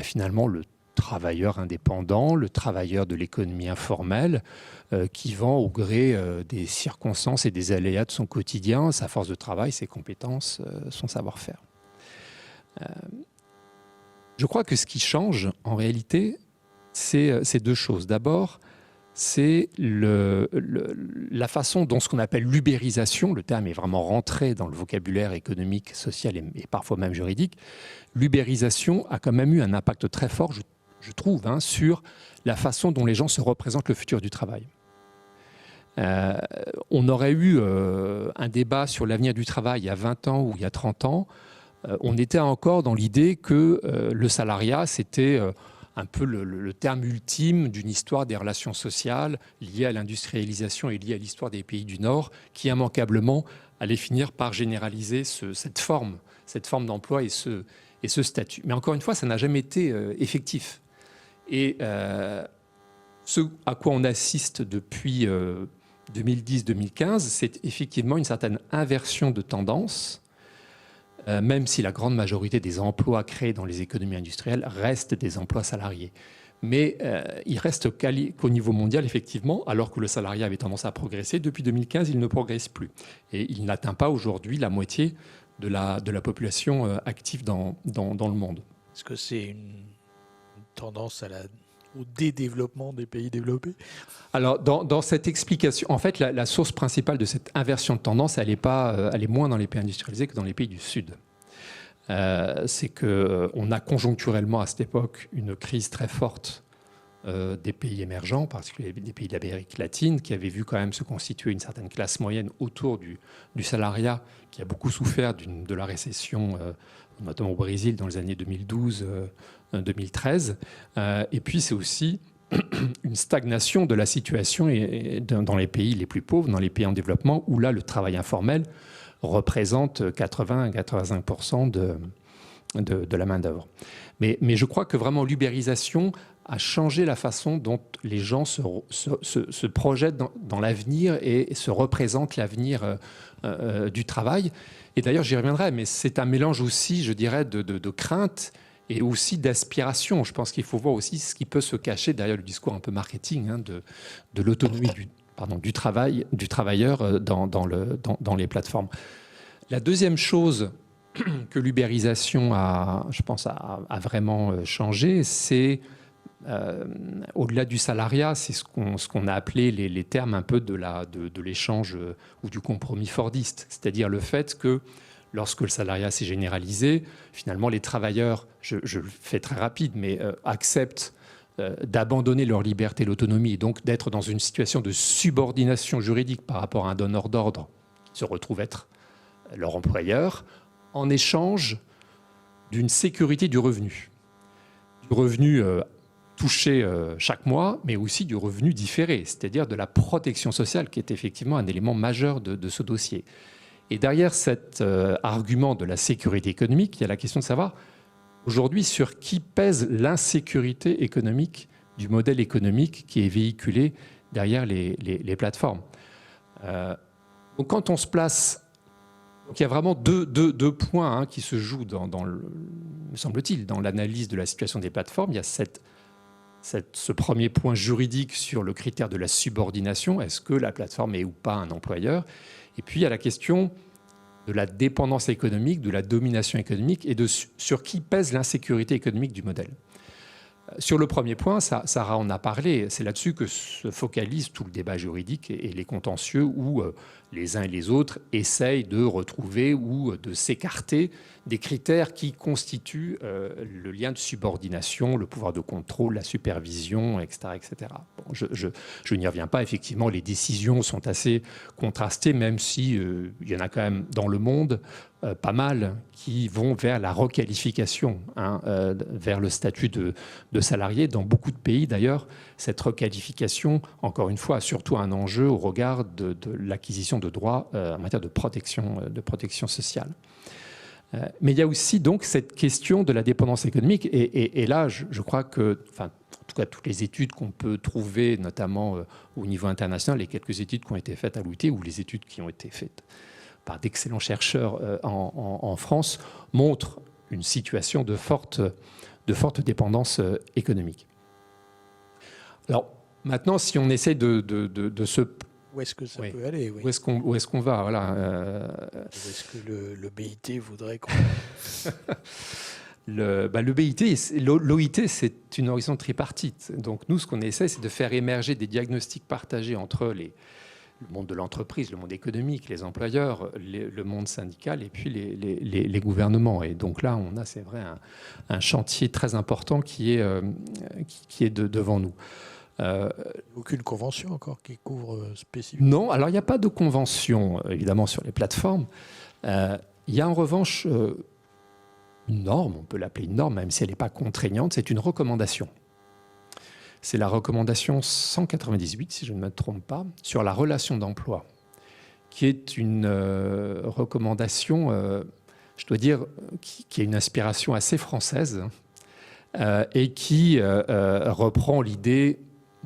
finalement le travailleur indépendant, le travailleur de l'économie informelle, qui vend au gré des circonstances et des aléas de son quotidien, sa force de travail, ses compétences, son savoir-faire. Je crois que ce qui change, en réalité, c'est deux choses. D'abord, c'est la façon dont ce qu'on appelle l'ubérisation, le terme est vraiment rentré dans le vocabulaire économique, social et parfois même juridique, l'ubérisation a quand même eu un impact très fort, je trouve, sur la façon dont les gens se représentent le futur du travail. On aurait eu un débat sur l'avenir du travail il y a 20 ans ou il y a 30 ans. On était encore dans l'idée que le salariat, c'était un peu le terme ultime d'une histoire des relations sociales liées à l'industrialisation et liées à l'histoire des pays du Nord, qui immanquablement allait finir par généraliser cette forme d'emploi et ce statut. Mais encore une fois, ça n'a jamais été effectif. Et ce à quoi on assiste depuis 2010-2015, c'est effectivement une certaine inversion de tendance, même si la grande majorité des emplois créés dans les économies industrielles restent des emplois salariés. Mais il reste qu'au niveau mondial, effectivement, alors que le salariat avait tendance à progresser, depuis 2015, il ne progresse plus. Et il n'atteint pas aujourd'hui la moitié de la population active dans le monde. Est-ce que c'est une tendance au dédéveloppement des pays développés? Alors, dans cette explication, en fait, la source principale de cette inversion de tendance, elle est moins dans les pays industrialisés que dans les pays du Sud. C'est qu'on a conjoncturellement, à cette époque, une crise très forte des pays émergents, en particulier des pays d'Amérique latine, qui avaient vu quand même se constituer une certaine classe moyenne autour du salariat, qui a beaucoup souffert de la récession, notamment au Brésil, dans les années 2012-2013. Et puis, c'est aussi une stagnation de la situation dans les pays les plus pauvres, dans les pays en développement, où là, le travail informel représente 80-85% de la main-d'œuvre. Mais je crois que vraiment l'ubérisation a changé la façon dont les gens se projettent dans l'avenir et se représentent l'avenir du travail. Et d'ailleurs, j'y reviendrai, mais c'est un mélange aussi, je dirais, de crainte et aussi d'aspiration. Je pense qu'il faut voir aussi ce qui peut se cacher derrière le discours un peu marketing de l'autonomie du travailleur dans les plateformes. La deuxième chose que l'ubérisation a vraiment changé, c'est au-delà du salariat, c'est ce qu'on a appelé les termes un peu de l'échange ou du compromis fordiste, c'est-à-dire le fait que lorsque le salariat s'est généralisé, finalement les travailleurs, je le fais très rapide, mais acceptent d'abandonner leur liberté et l'autonomie et donc d'être dans une situation de subordination juridique par rapport à un donneur d'ordre qui se retrouve être leur employeur, en échange d'une sécurité du revenu. Du revenu touché chaque mois, mais aussi du revenu différé, c'est-à-dire de la protection sociale, qui est effectivement un élément majeur de ce dossier. Et derrière cet argument de la sécurité économique, il y a la question de savoir aujourd'hui sur qui pèse l'insécurité économique du modèle économique qui est véhiculé derrière les plateformes. Donc quand on se place... Donc il y a vraiment deux points qui se jouent, me semble-t-il, dans l'analyse de la situation des plateformes. Il y a ce premier point juridique sur le critère de la subordination. Est-ce que la plateforme est ou pas un employeur? Et puis il y a la question de la dépendance économique, de la domination économique et sur qui pèse l'insécurité économique du modèle. Sur le premier point, Sarah en a parlé, c'est là-dessus que se focalise tout le débat juridique et les contentieux où les uns et les autres essayent de retrouver ou de s'écarter des critères qui constituent le lien de subordination, le pouvoir de contrôle, la supervision, etc. etc. Bon, je n'y reviens pas, effectivement, les décisions sont assez contrastées, même si il y en a quand même dans le monde pas mal qui vont vers la requalification, vers le statut de salarié. Dans beaucoup de pays, d'ailleurs, cette requalification, encore une fois, a surtout un enjeu au regard de l'acquisition de droits en matière de protection sociale. Mais il y a aussi donc cette question de la dépendance économique. Et là, je crois que, en tout cas, toutes les études qu'on peut trouver, notamment au niveau international, les quelques études qui ont été faites à l'OIT ou les études qui ont été faites par d'excellents chercheurs en France, montrent une situation de forte dépendance économique. Alors maintenant, si on essaie de se... Où est-ce que ça peut aller, oui. Où est-ce qu'on va, voilà. Où est-ce que le BIT voudrait qu'on... Le BIT, l'OIT, c'est une horizon tripartite. Donc nous, ce qu'on essaie, c'est de faire émerger des diagnostics partagés entre le monde de l'entreprise, le monde économique, les employeurs, le monde syndical et puis les gouvernements. Et donc là, on a, c'est vrai, un chantier très important qui est devant nous. Aucune convention encore qui couvre spécifiquement? Non, alors il n'y a pas de convention, évidemment, sur les plateformes. Il y a en revanche une norme, on peut l'appeler une norme, même si elle n'est pas contraignante, c'est une recommandation. C'est la recommandation 198, si je ne me trompe pas, sur la relation d'emploi, qui est une recommandation, je dois dire, qui a une inspiration assez française et qui reprend l'idée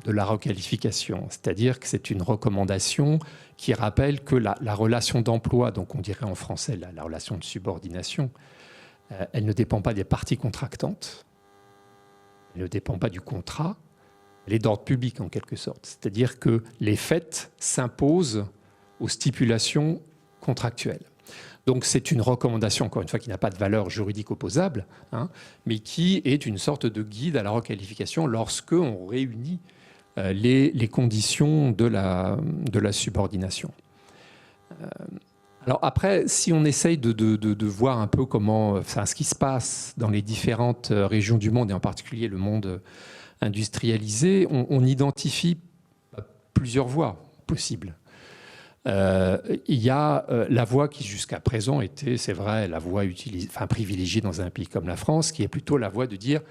de la requalification. C'est-à-dire que c'est une recommandation qui rappelle que la relation d'emploi, donc on dirait en français la relation de subordination, elle ne dépend pas des parties contractantes, elle ne dépend pas du contrat, elle est d'ordre public en quelque sorte. C'est-à-dire que les faits s'imposent aux stipulations contractuelles. Donc c'est une recommandation, encore une fois, qui n'a pas de valeur juridique opposable, mais qui est une sorte de guide à la requalification lorsque on réunit les conditions de la subordination. Alors après, si on essaye de voir un peu ce qui se passe dans les différentes régions du monde, et en particulier le monde industrialisé, on identifie plusieurs voies possibles. Il y a la voie qui jusqu'à présent était, c'est vrai, la voie privilégiée dans un pays comme la France, qui est plutôt la voie de dire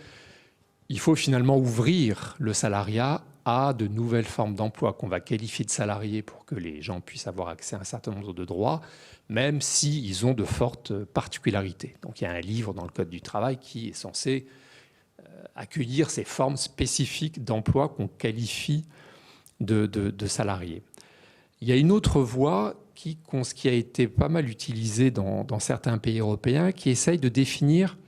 il faut finalement ouvrir le salariat à de nouvelles formes d'emploi qu'on va qualifier de salariés pour que les gens puissent avoir accès à un certain nombre de droits, même s'ils ont de fortes particularités. Donc il y a un livre dans le Code du travail qui est censé accueillir ces formes spécifiques d'emploi qu'on qualifie de salariés. Il y a une autre voie qui a été pas mal utilisée dans certains pays européens, qui essaye de définir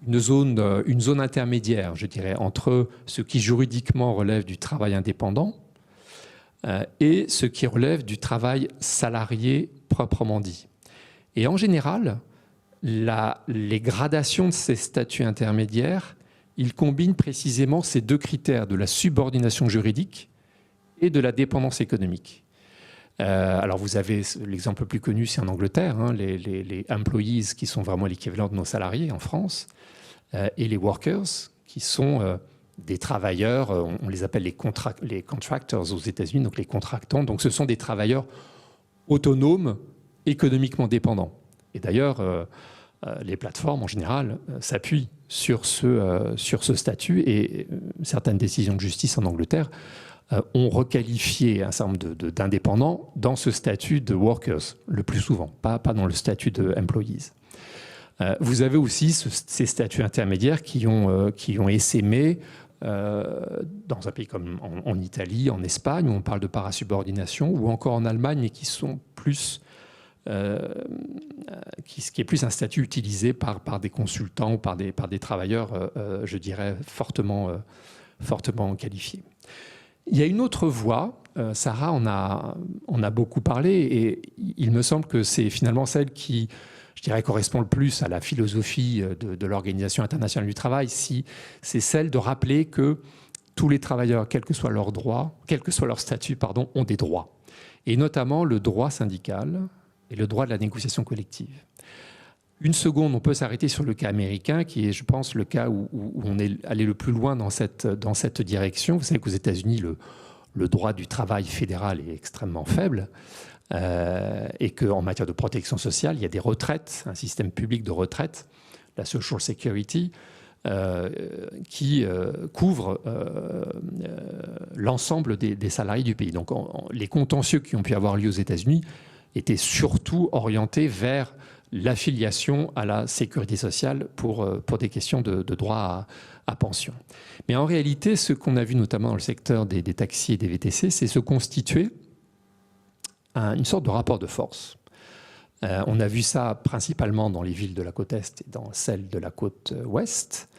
une zone intermédiaire, je dirais, entre ce qui juridiquement relève du travail indépendant et ce qui relève du travail salarié proprement dit. Et en général, les gradations de ces statuts intermédiaires, ils combinent précisément ces deux critères de la subordination juridique et de la dépendance économique. Alors vous avez l'exemple le plus connu, c'est en Angleterre, les employees qui sont vraiment l'équivalent de nos salariés en France, et les workers qui sont des travailleurs, on les appelle les contractors aux États-Unis, donc les contractants. Donc ce sont des travailleurs autonomes, économiquement dépendants. Et d'ailleurs, les plateformes en général s'appuient sur ce statut, et certaines décisions de justice en Angleterre ont requalifié un certain nombre d'indépendants dans ce statut de workers, le plus souvent, pas dans le statut de employees. Vous avez aussi ces statuts intermédiaires qui ont essaimé dans un pays comme en Italie, en Espagne, où on parle de parasubordination, ou encore en Allemagne, mais qui sont plus... qui est plus un statut utilisé par des consultants ou par des travailleurs, je dirais, fortement qualifiés. Il y a une autre voie, Sarah en a beaucoup parlé, et il me semble que c'est finalement celle qui, je dirais, correspond le plus à la philosophie de l'Organisation internationale du travail, c'est celle de rappeler que tous les travailleurs, quel que soit leur droit, quel que soit leur statut, ont des droits, et notamment le droit syndical et le droit de la négociation collective. Une seconde, on peut s'arrêter sur le cas américain, qui est, je pense, le cas où on est allé le plus loin dans cette direction. Vous savez qu'aux États-Unis, le droit du travail fédéral est extrêmement faible. et qu'en matière de protection sociale, il y a des retraites, un système public de retraite, la Social Security, qui couvre l'ensemble des salariés du pays. Donc les contentieux qui ont pu avoir lieu aux États-Unis étaient surtout orientés vers l'affiliation à la sécurité sociale pour des questions de droit à pension. Mais en réalité, ce qu'on a vu notamment dans le secteur des taxis et des VTC, c'est se constituer une sorte de rapport de force. On a vu ça principalement dans les villes de la côte Est et dans celles de la côte Ouest,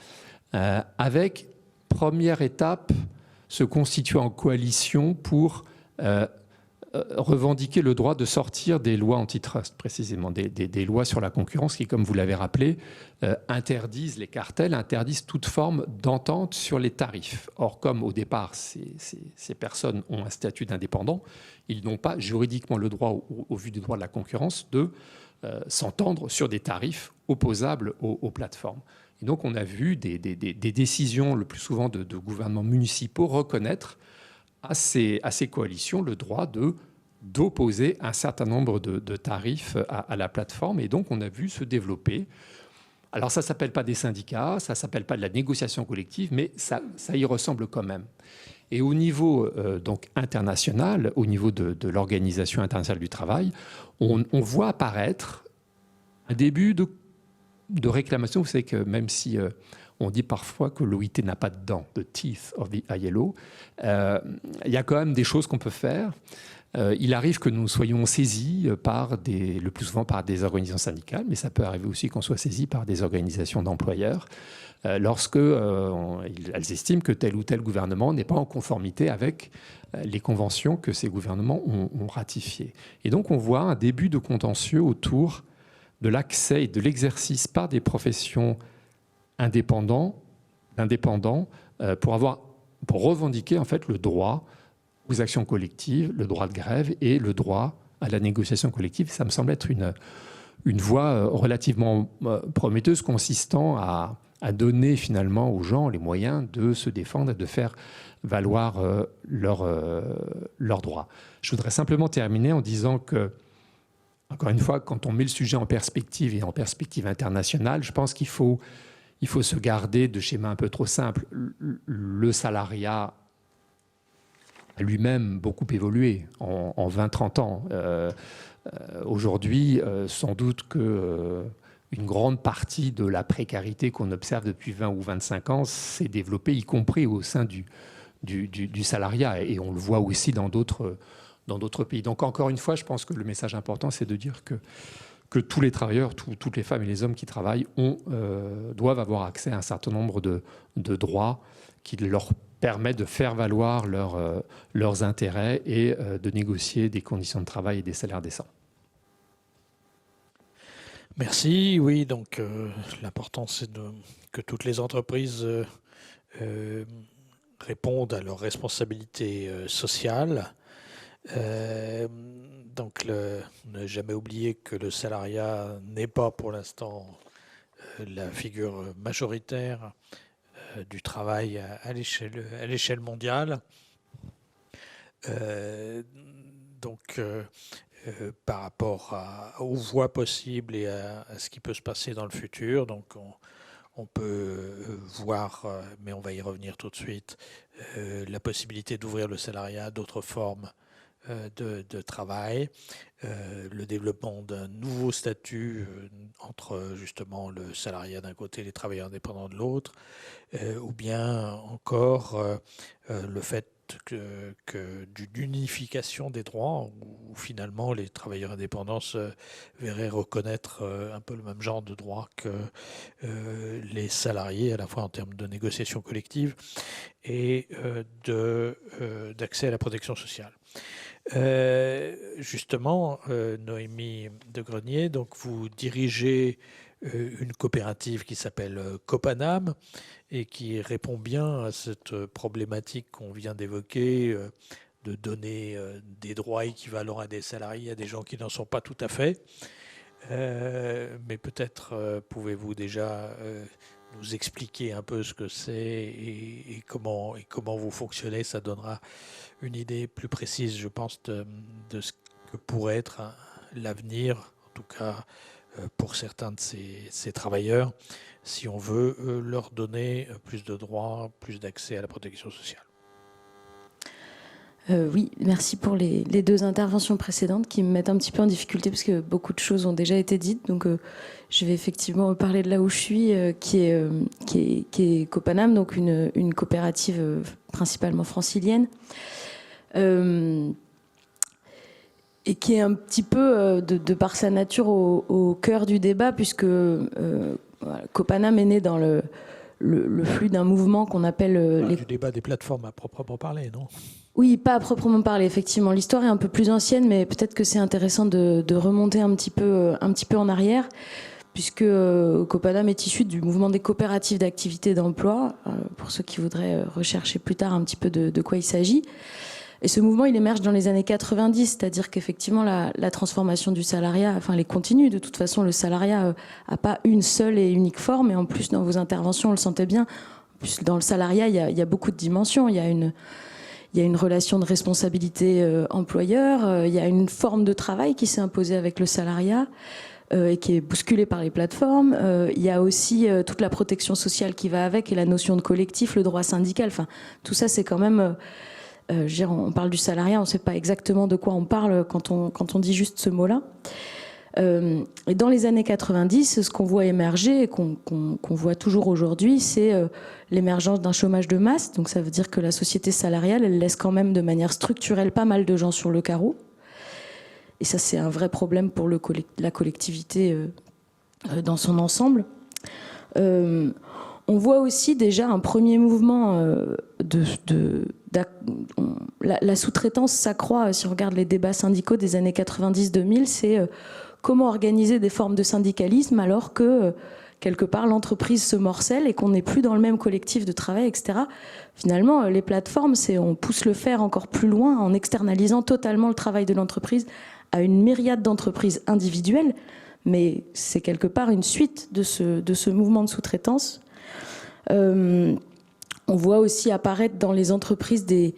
avec, première étape, se constituer en coalition pour revendiquer le droit de sortir des lois antitrust, précisément, des lois sur la concurrence qui, comme vous l'avez rappelé, interdisent les cartels, interdisent toute forme d'entente sur les tarifs. Or, comme au départ, ces personnes ont un statut d'indépendant, ils n'ont pas juridiquement le droit, au vu du droit de la concurrence, de s'entendre sur des tarifs opposables aux plateformes. Et donc, on a vu des décisions, le plus souvent de gouvernements municipaux, reconnaître à ces coalitions le droit d'opposer un certain nombre de tarifs à la plateforme. Et donc, on a vu se développer. Alors, ça ne s'appelle pas des syndicats, ça ne s'appelle pas de la négociation collective, mais ça y ressemble quand même. Et au niveau donc international, au niveau de l'Organisation internationale du travail, on voit apparaître un début de réclamation. Vous savez que même si on dit parfois que l'OIT n'a pas de dents, the teeth of the ILO, il y a quand même des choses qu'on peut faire. Il arrive que nous soyons saisis le plus souvent par des organisations syndicales, mais ça peut arriver aussi qu'on soit saisi par des organisations d'employeurs, lorsque elles estiment que tel ou tel gouvernement n'est pas en conformité avec les conventions que ces gouvernements ont ratifiées. Et donc on voit un début de contentieux autour de l'accès et de l'exercice par des professions indépendants pour revendiquer en fait le droit aux actions collectives, le droit de grève et le droit à la négociation collective. Ça me semble être une voie relativement prometteuse, consistant à donner finalement aux gens les moyens de se défendre et de faire valoir leurs droits. Je voudrais simplement terminer en disant que, encore une fois, quand on met le sujet en perspective et en perspective internationale, je pense qu'il faut se garder de schémas un peu trop simples. Le salariat a lui-même beaucoup évolué en 20-30 ans. Aujourd'hui, sans doute qu'une grande partie de la précarité qu'on observe depuis 20 ou 25 ans s'est développée, y compris au sein du salariat. Et on le voit aussi dans d'autres pays. Donc encore une fois, je pense que le message important, c'est de dire que tous les travailleurs, toutes les femmes et les hommes qui travaillent doivent avoir accès à un certain nombre de droits qui leur permettent de faire valoir leurs intérêts et de négocier des conditions de travail et des salaires décents. Merci. Oui, donc l'important, c'est que toutes les entreprises répondent à leurs responsabilités sociales. Donc, ne jamais oublier que le salariat n'est pas pour l'instant la figure majoritaire du travail à l'échelle mondiale. Par rapport aux voies possibles et à ce qui peut se passer dans le futur, donc on peut voir, mais on va y revenir tout de suite, la possibilité d'ouvrir le salariat à d'autres formes de travail, le développement d'un nouveau statut entre justement le salariat d'un côté et les travailleurs indépendants de l'autre, ou bien encore le fait d'une unification des droits, où finalement les travailleurs indépendants se verraient reconnaître un peu le même genre de droits que les salariés, à la fois en termes de négociation collective et d'accès à la protection sociale. Justement, Noémie de Grenier, donc vous dirigez une coopérative qui s'appelle Copanam et qui répond bien à cette problématique qu'on vient d'évoquer, de donner des droits équivalents à des salariés à des gens qui n'en sont pas tout à fait. Mais peut-être pouvez-vous déjà nous expliquer un peu ce que c'est et comment vous fonctionnez. Ça donnera une idée plus précise, je pense, de que pourrait être l'avenir, en tout cas pour certains de ces travailleurs, si on veut leur donner plus de droits, plus d'accès à la protection sociale. Oui, merci pour les deux interventions précédentes qui me mettent un petit peu en difficulté parce que beaucoup de choses ont déjà été dites. Donc, je vais effectivement parler de là où je suis, qui est Copanam, donc une coopérative principalement francilienne. Et qui est un petit peu, de par sa nature, au cœur du débat, puisque Copanam est né dans le flux d'un mouvement qu'on appelle... Du débat des plateformes à proprement parler, non ? Oui, pas à proprement parler, effectivement. L'histoire est un peu plus ancienne, mais peut-être que c'est intéressant de remonter un petit peu en arrière, puisque Copanam est issu du mouvement des coopératives d'activité et d'emploi, pour ceux qui voudraient rechercher plus tard un petit peu de quoi il s'agit. Et ce mouvement, il émerge dans les années 90, c'est-à-dire qu'effectivement, la transformation du salariat, enfin, elle continue. De toute façon, le salariat n'a pas une seule et unique forme, et en plus, dans vos interventions, on le sentait bien. En plus, dans le salariat, il y a beaucoup de dimensions. Il y a une relation de responsabilité employeur, il y a une forme de travail qui s'est imposée avec le salariat et qui est bousculée par les plateformes. Il y a aussi toute la protection sociale qui va avec et la notion de collectif, le droit syndical. Enfin, tout ça, c'est quand même... je veux dire, on parle du salariat, on ne sait pas exactement de quoi on parle quand on dit juste ce mot-là. Et dans les années 90, ce qu'on voit émerger et qu'on voit toujours aujourd'hui, c'est l'émergence d'un chômage de masse. Donc ça veut dire que la société salariale, elle laisse quand même de manière structurelle pas mal de gens sur le carreau. Et ça, c'est un vrai problème pour la collectivité dans son ensemble. On voit aussi déjà un premier mouvement la sous-traitance s'accroît. Si on regarde les débats syndicaux des années 90-2000, c'est comment organiser des formes de syndicalisme alors que quelque part l'entreprise se morcelle et qu'on n'est plus dans le même collectif de travail, etc. Finalement, les plateformes, on pousse le fer encore plus loin en externalisant totalement le travail de l'entreprise à une myriade d'entreprises individuelles, mais c'est quelque part une suite de ce mouvement de sous-traitance. On voit aussi apparaître dans les entreprises des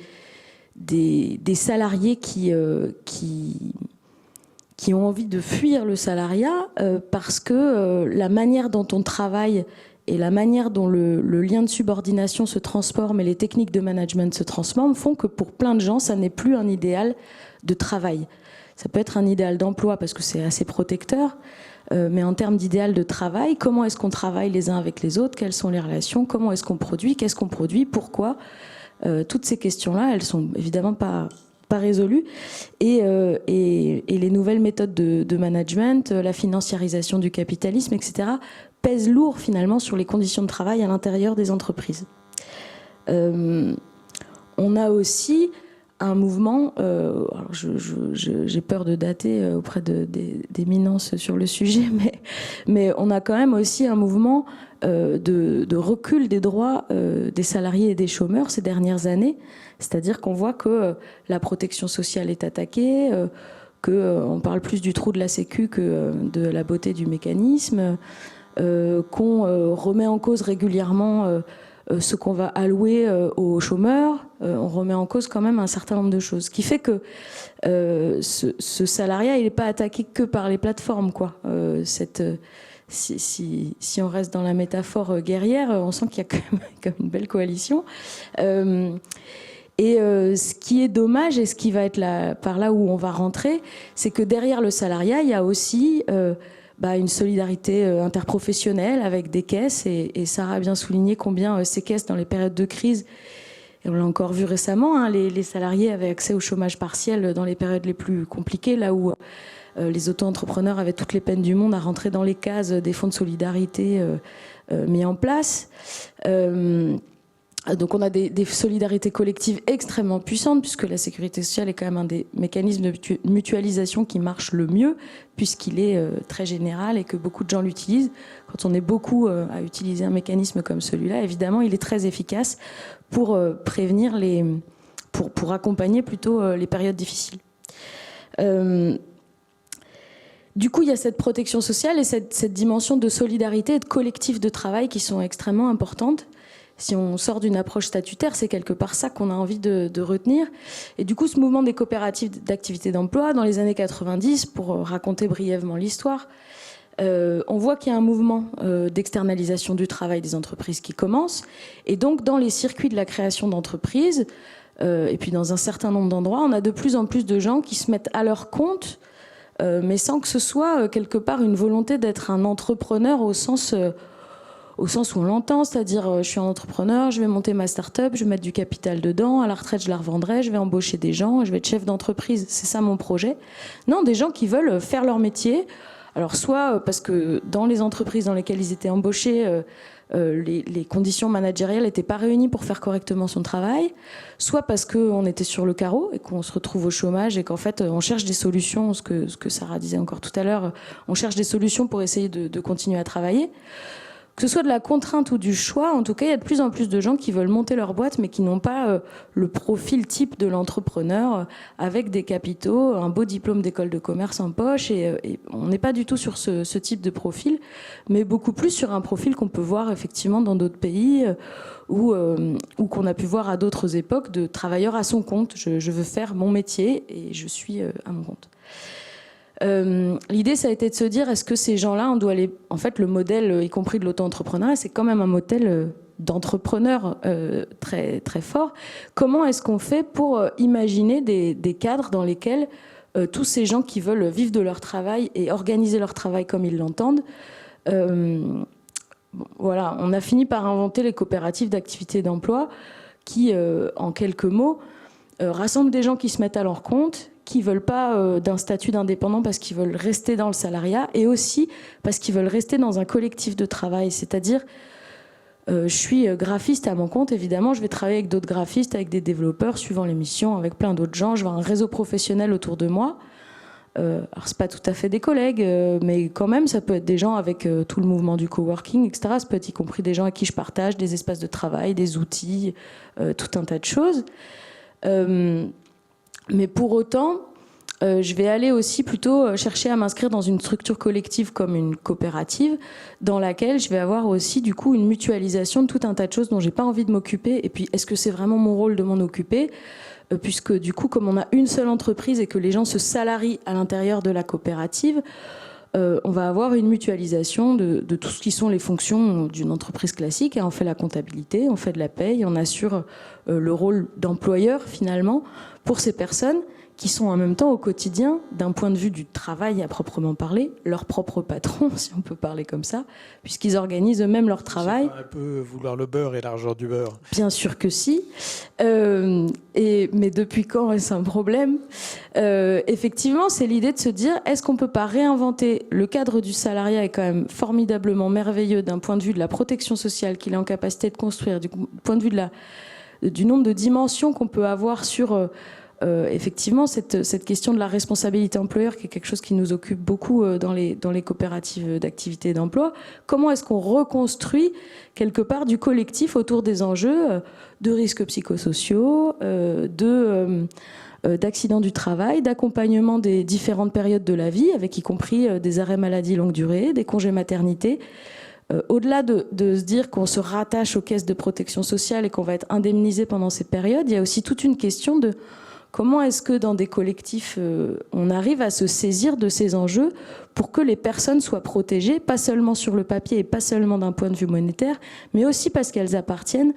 salariés qui ont envie de fuir le salariat parce que la manière dont on travaille et la manière dont le lien de subordination se transforme et les techniques de management se transforment font que pour plein de gens, ça n'est plus un idéal de travail. Ça peut être un idéal d'emploi parce que c'est assez protecteur, mais en termes d'idéal de travail, comment est-ce qu'on travaille les uns avec les autres? Quelles sont les relations? Comment est-ce qu'on produit? Qu'est-ce qu'on produit? Pourquoi? Toutes ces questions-là, elles sont évidemment pas résolues. Et les nouvelles méthodes de management, la financiarisation du capitalisme, etc., pèsent lourd finalement sur les conditions de travail à l'intérieur des entreprises. On a aussi un mouvement, alors j'ai peur de dater auprès d'éminences sur le sujet, mais on a quand même aussi un mouvement de recul des droits des salariés et des chômeurs ces dernières années. C'est-à-dire qu'on voit que la protection sociale est attaquée, qu'on parle plus du trou de la sécu que de la beauté du mécanisme, qu'on remet en cause régulièrement ce qu'on va allouer aux chômeurs, on remet en cause quand même un certain nombre de choses. Ce qui fait que ce salariat, il n'est pas attaqué que par les plateformes, quoi. Si on reste dans la métaphore guerrière, on sent qu'il y a quand même une belle coalition. Ce qui est dommage et ce qui va être par là où on va rentrer, c'est que derrière le salariat, il y a aussi une solidarité interprofessionnelle avec des caisses. Et Sarah a bien souligné combien ces caisses, dans les périodes de crise, et on l'a encore vu récemment, les salariés avaient accès au chômage partiel dans les périodes les plus compliquées, là où les auto-entrepreneurs avaient toutes les peines du monde à rentrer dans les cases des fonds de solidarité mis en place. Donc on a des solidarités collectives extrêmement puissantes, puisque la sécurité sociale est quand même un des mécanismes de mutualisation qui marche le mieux, puisqu'il est très général et que beaucoup de gens l'utilisent. Quand on est beaucoup à utiliser un mécanisme comme celui-là, évidemment, il est très efficace pour prévenir pour accompagner plutôt les périodes difficiles. Du coup, il y a cette protection sociale et cette dimension de solidarité et de collectif de travail qui sont extrêmement importantes. Si on sort d'une approche statutaire, c'est quelque part ça qu'on a envie de retenir. Et du coup, ce mouvement des coopératives d'activité d'emploi, dans les années 90, pour raconter brièvement l'histoire, on voit qu'il y a un mouvement d'externalisation du travail des entreprises qui commence. Et donc, dans les circuits de la création d'entreprises, et puis dans un certain nombre d'endroits, on a de plus en plus de gens qui se mettent à leur compte, mais sans que ce soit quelque part une volonté d'être un entrepreneur au sens où on l'entend, c'est-à-dire je suis un entrepreneur, je vais monter ma start-up, je vais mettre du capital dedans, à la retraite je la revendrai, je vais embaucher des gens, je vais être chef d'entreprise, c'est ça mon projet. Non, des gens qui veulent faire leur métier, alors soit parce que dans les entreprises dans lesquelles ils étaient embauchés, les conditions managériales n'étaient pas réunies pour faire correctement son travail, soit parce qu'on était sur le carreau et qu'on se retrouve au chômage et qu'en fait on cherche des solutions, ce que Sarah disait encore tout à l'heure, on cherche des solutions pour essayer de continuer à travailler. Que ce soit de la contrainte ou du choix, en tout cas, il y a de plus en plus de gens qui veulent monter leur boîte, mais qui n'ont pas le profil type de l'entrepreneur, avec des capitaux, un beau diplôme d'école de commerce en poche. Et on n'est pas du tout sur ce type de profil, mais beaucoup plus sur un profil qu'on peut voir effectivement dans d'autres pays, ou qu'on a pu voir à d'autres époques, de travailleurs à son compte. Je veux faire mon métier et je suis à mon compte. L'idée, ça a été de se dire, est-ce que ces gens-là, on doit les... En fait, le modèle, y compris de l'auto-entrepreneuriat, c'est quand même un modèle d'entrepreneur très, très fort. Comment est-ce qu'on fait pour imaginer des cadres dans lesquels tous ces gens qui veulent vivre de leur travail et organiser leur travail comme ils l'entendent, voilà, on a fini par inventer les coopératives d'activité d'emploi qui, en quelques mots, rassemblent des gens qui se mettent à leur compte, qui veulent pas d'un statut d'indépendant parce qu'ils veulent rester dans le salariat, et aussi parce qu'ils veulent rester dans un collectif de travail. C'est-à-dire, je suis graphiste à mon compte, évidemment, je vais travailler avec d'autres graphistes, avec des développeurs, suivant les missions, avec plein d'autres gens. Je vais avoir un réseau professionnel autour de moi. Alors, c'est pas tout à fait des collègues, mais quand même, ça peut être des gens avec tout le mouvement du coworking, etc. Ça peut être y compris des gens à qui je partage des espaces de travail, des outils, tout un tas de choses. Mais pour autant, je vais aller aussi plutôt chercher à m'inscrire dans une structure collective comme une coopérative, dans laquelle je vais avoir aussi du coup une mutualisation de tout un tas de choses dont j'ai pas envie de m'occuper. Et puis, est-ce que c'est vraiment mon rôle de m'en occuper ? Puisque du coup, comme on a une seule entreprise et que les gens se salarient à l'intérieur de la coopérative, on va avoir une mutualisation de tout ce qui sont les fonctions d'une entreprise classique. Et on fait la comptabilité, on fait de la paye, on assure le rôle d'employeur finalement pour ces personnes qui sont en même temps au quotidien, d'un point de vue du travail à proprement parler, leur propre patron, si on peut parler comme ça, puisqu'ils organisent eux-mêmes leur travail. C'est pas un peu vouloir le beurre et l'argent du beurre. Bien sûr que si. Mais depuis quand est-ce un problème ? Effectivement, c'est l'idée de se dire, est-ce qu'on peut pas réinventer le cadre du salariat est quand même formidablement merveilleux d'un point de vue de la protection sociale qu'il est en capacité de construire, du point de vue du nombre de dimensions qu'on peut avoir sur... effectivement, cette question de la responsabilité employeur, qui est quelque chose qui nous occupe beaucoup dans les coopératives d'activité et d'emploi. Comment est-ce qu'on reconstruit quelque part du collectif autour des enjeux de risques psychosociaux, d'accidents du travail, d'accompagnement des différentes périodes de la vie, avec y compris des arrêts maladie longue durée, des congés maternité. Au-delà de se dire qu'on se rattache aux caisses de protection sociale et qu'on va être indemnisé pendant ces périodes, il y a aussi toute une question de comment est-ce que dans des collectifs, on arrive à se saisir de ces enjeux pour que les personnes soient protégées, pas seulement sur le papier et pas seulement d'un point de vue monétaire, mais aussi parce qu'elles appartiennent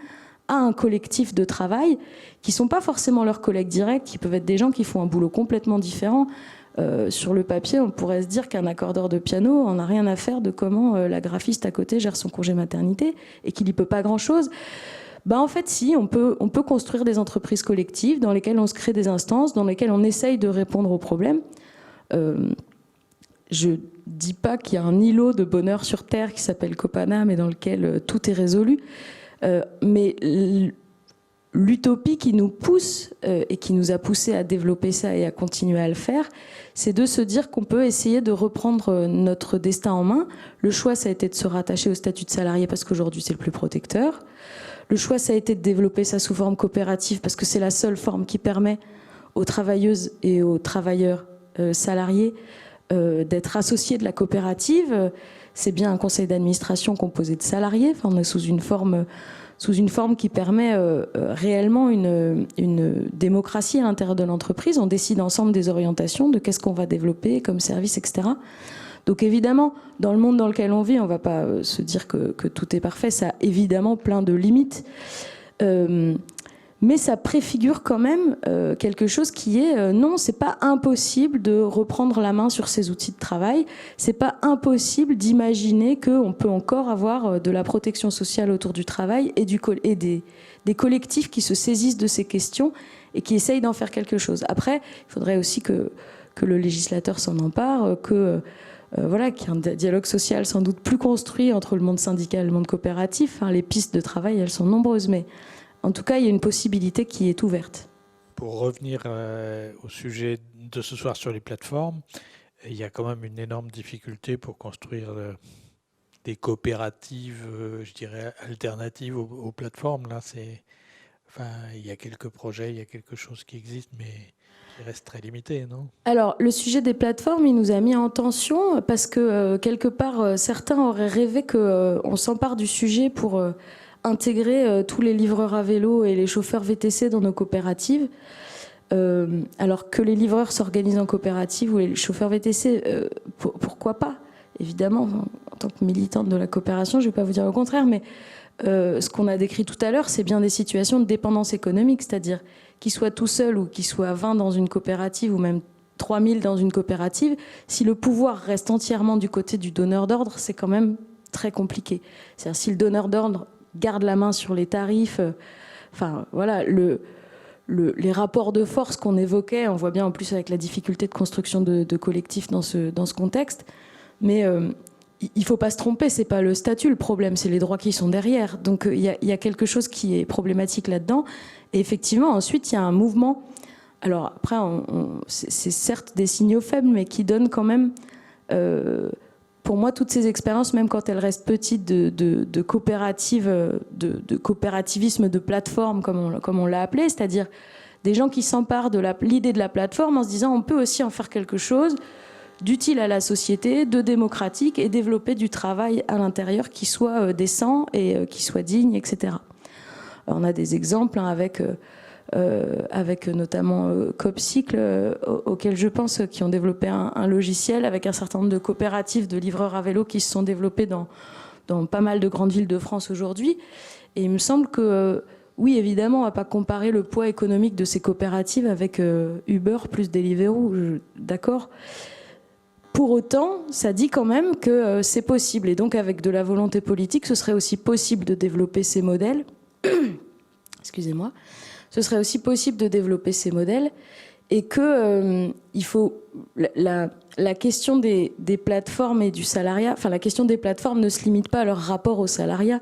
à un collectif de travail qui ne sont pas forcément leurs collègues directs, qui peuvent être des gens qui font un boulot complètement différent. Sur le papier, on pourrait se dire qu'un accordeur de piano en a rien à faire de comment la graphiste à côté gère son congé maternité et qu'il n'y peut pas grand-chose. En fait, si, on peut construire des entreprises collectives dans lesquelles on se crée des instances, dans lesquelles on essaye de répondre aux problèmes. Je ne dis pas qu'il y a un îlot de bonheur sur Terre qui s'appelle Copana, mais dans lequel tout est résolu. Mais l'utopie qui nous pousse et qui nous a poussé à développer ça et à continuer à le faire, c'est de se dire qu'on peut essayer de reprendre notre destin en main. Le choix, ça a été de se rattacher au statut de salarié parce qu'aujourd'hui, c'est le plus protecteur. Le choix, ça a été de développer ça sous forme coopérative parce que c'est la seule forme qui permet aux travailleuses et aux travailleurs salariés d'être associés de la coopérative. C'est bien un conseil d'administration composé de salariés. Enfin, on est sous une forme sous une forme qui permet réellement une démocratie à l'intérieur de l'entreprise. On décide ensemble des orientations, de qu'est-ce qu'on va développer comme service, etc. Donc évidemment, dans le monde dans lequel on vit, on ne va pas se dire que tout est parfait. Ça a évidemment plein de limites. Mais ça préfigure quand même quelque chose qui est non, c'est pas impossible de reprendre la main sur ces outils de travail. C'est pas impossible d'imaginer qu'on peut encore avoir de la protection sociale autour du travail et des collectifs qui se saisissent de ces questions et qui essayent d'en faire quelque chose. Après, il faudrait aussi que le législateur s'en empare, voilà, qu'il y ait un dialogue social sans doute plus construit entre le monde syndical et le monde coopératif. Enfin, les pistes de travail, elles sont nombreuses, mais en tout cas, il y a une possibilité qui est ouverte. Pour revenir au sujet de ce soir sur les plateformes, il y a quand même une énorme difficulté pour construire des coopératives, je dirais, alternatives aux plateformes. Là, il y a quelques projets, il y a quelque chose qui existe, mais qui reste très limité, non ? Alors, le sujet des plateformes, il nous a mis en tension parce que, quelque part, certains auraient rêvé qu'on s'empare du sujet pour intégrer tous les livreurs à vélo et les chauffeurs VTC dans nos coopératives. Alors que les livreurs s'organisent en coopérative ou les chauffeurs VTC, pourquoi pas ? Évidemment, en tant que militante de la coopération, je ne vais pas vous dire le contraire, mais ce qu'on a décrit tout à l'heure, c'est bien des situations de dépendance économique, c'est-à-dire qu'ils soient tout seuls ou qu'ils soient 20 dans une coopérative ou même 3000 dans une coopérative, si le pouvoir reste entièrement du côté du donneur d'ordre, c'est quand même très compliqué. C'est-à-dire si le donneur d'ordre garde la main sur les tarifs, enfin voilà, les rapports de force qu'on évoquait, on voit bien en plus avec la difficulté de construction de collectifs dans ce contexte, mais il ne faut pas se tromper, c'est pas le statut le problème, c'est les droits qui sont derrière. Donc il y a quelque chose qui est problématique là-dedans. Et effectivement, ensuite, il y a un mouvement. Alors après, c'est certes des signaux faibles, mais qui donnent quand même, pour moi, toutes ces expériences, même quand elles restent petites, de coopératives, de coopérativisme de plateforme, comme on l'a appelé, c'est-à-dire des gens qui s'emparent de l'idée de la plateforme en se disant on peut aussi en faire quelque chose d'utile à la société, de démocratique et développer du travail à l'intérieur qui soit décent et qui soit digne, etc. Alors, on a des exemples avec notamment Copcycle, auquel je pense, qui ont développé un logiciel avec un certain nombre de coopératives de livreurs à vélo qui se sont développées dans pas mal de grandes villes de France aujourd'hui. Et il me semble que, oui, évidemment, on ne va pas comparer le poids économique de ces coopératives avec Uber plus Deliveroo, d'accord ? Pour autant, ça dit quand même que c'est possible. Et donc, avec de la volonté politique, ce serait aussi possible de développer ces modèles. Excusez-moi. Ce serait aussi possible de développer ces modèles et que il faut la question des plateformes et du salariat. Enfin, la question des plateformes ne se limite pas à leur rapport au salariat.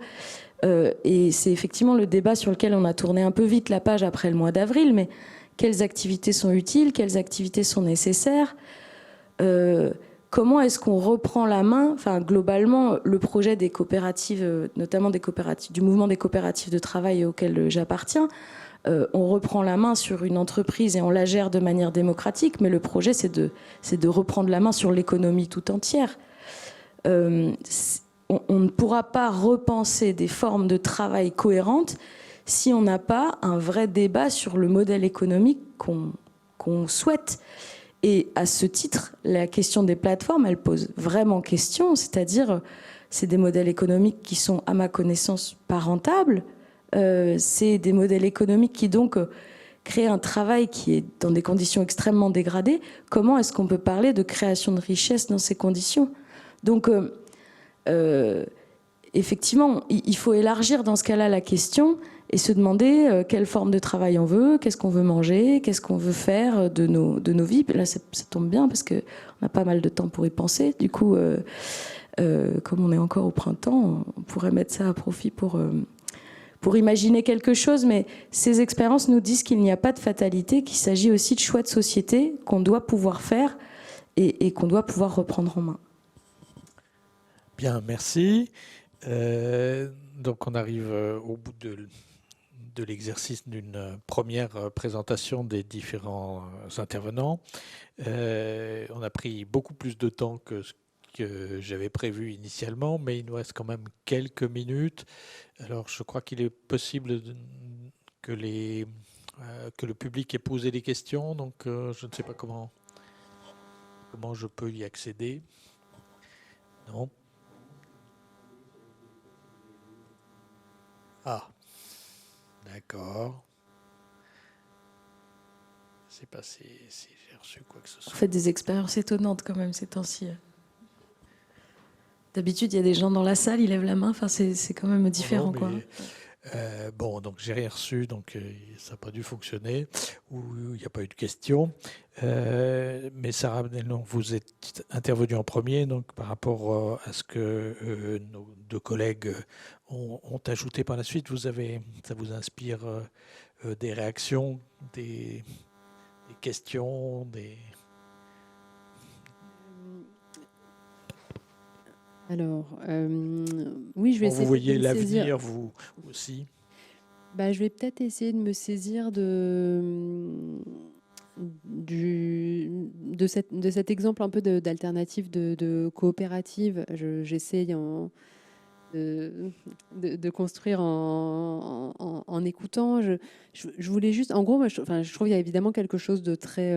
Et c'est effectivement le débat sur lequel on a tourné un peu vite la page après le mois d'avril. Mais quelles activités sont utiles ? Quelles activités sont nécessaires ? Comment est-ce qu'on reprend la main ? Enfin, globalement, le projet des coopératives, notamment des coopératives, du mouvement des coopératives de travail auquel j'appartiens, on reprend la main sur une entreprise et on la gère de manière démocratique, mais le projet, c'est de reprendre la main sur l'économie tout entière. On ne pourra pas repenser des formes de travail cohérentes si on n'a pas un vrai débat sur le modèle économique qu'on souhaite. Et à ce titre, la question des plateformes, elle pose vraiment question, c'est-à-dire c'est des modèles économiques qui sont, à ma connaissance, pas rentables. C'est des modèles économiques qui donc créent un travail qui est dans des conditions extrêmement dégradées. Comment est-ce qu'on peut parler de création de richesse dans ces conditions ? Donc, effectivement, il faut élargir dans ce cas-là la question et se demander quelle forme de travail on veut, qu'est-ce qu'on veut manger, qu'est-ce qu'on veut faire de nos vies. Là, ça tombe bien parce qu'on a pas mal de temps pour y penser. Du coup, comme on est encore au printemps, on pourrait mettre ça à profit pour imaginer quelque chose. Mais ces expériences nous disent qu'il n'y a pas de fatalité, qu'il s'agit aussi de choix de société qu'on doit pouvoir faire et qu'on doit pouvoir reprendre en main. Bien, merci. Donc on arrive au bout de l'exercice d'une première présentation des différents intervenants. On a pris beaucoup plus de temps que ce que j'avais prévu initialement, mais il nous reste quand même quelques minutes. Alors, je crois qu'il est possible que le public ait posé des questions, donc je ne sais pas comment je peux y accéder. Non. Ah, d'accord. Je ne sais pas si j'ai reçu quoi que ce soit. Vous faites des expériences étonnantes quand même ces temps-ci. D'habitude, il y a des gens dans la salle, ils lèvent la main. Enfin, c'est quand même différent, quoi. Bon, donc j'ai rien reçu, donc ça n'a pas dû fonctionner, ou il n'y a pas eu de questions. Mais Sarah Abdelnon, vous êtes intervenue en premier, donc par rapport à ce que nos deux collègues ont ajouté par la suite, ça vous inspire des réactions, des questions, Alors, oui, je vais essayer vous voyez de me saisir. l'avenir, vous aussi. Je vais peut-être essayer de me saisir de cet exemple un peu d'alternative de coopérative. J'essaye de construire en écoutant. Je voulais juste, en gros, moi, je trouve qu'il y a évidemment quelque chose de très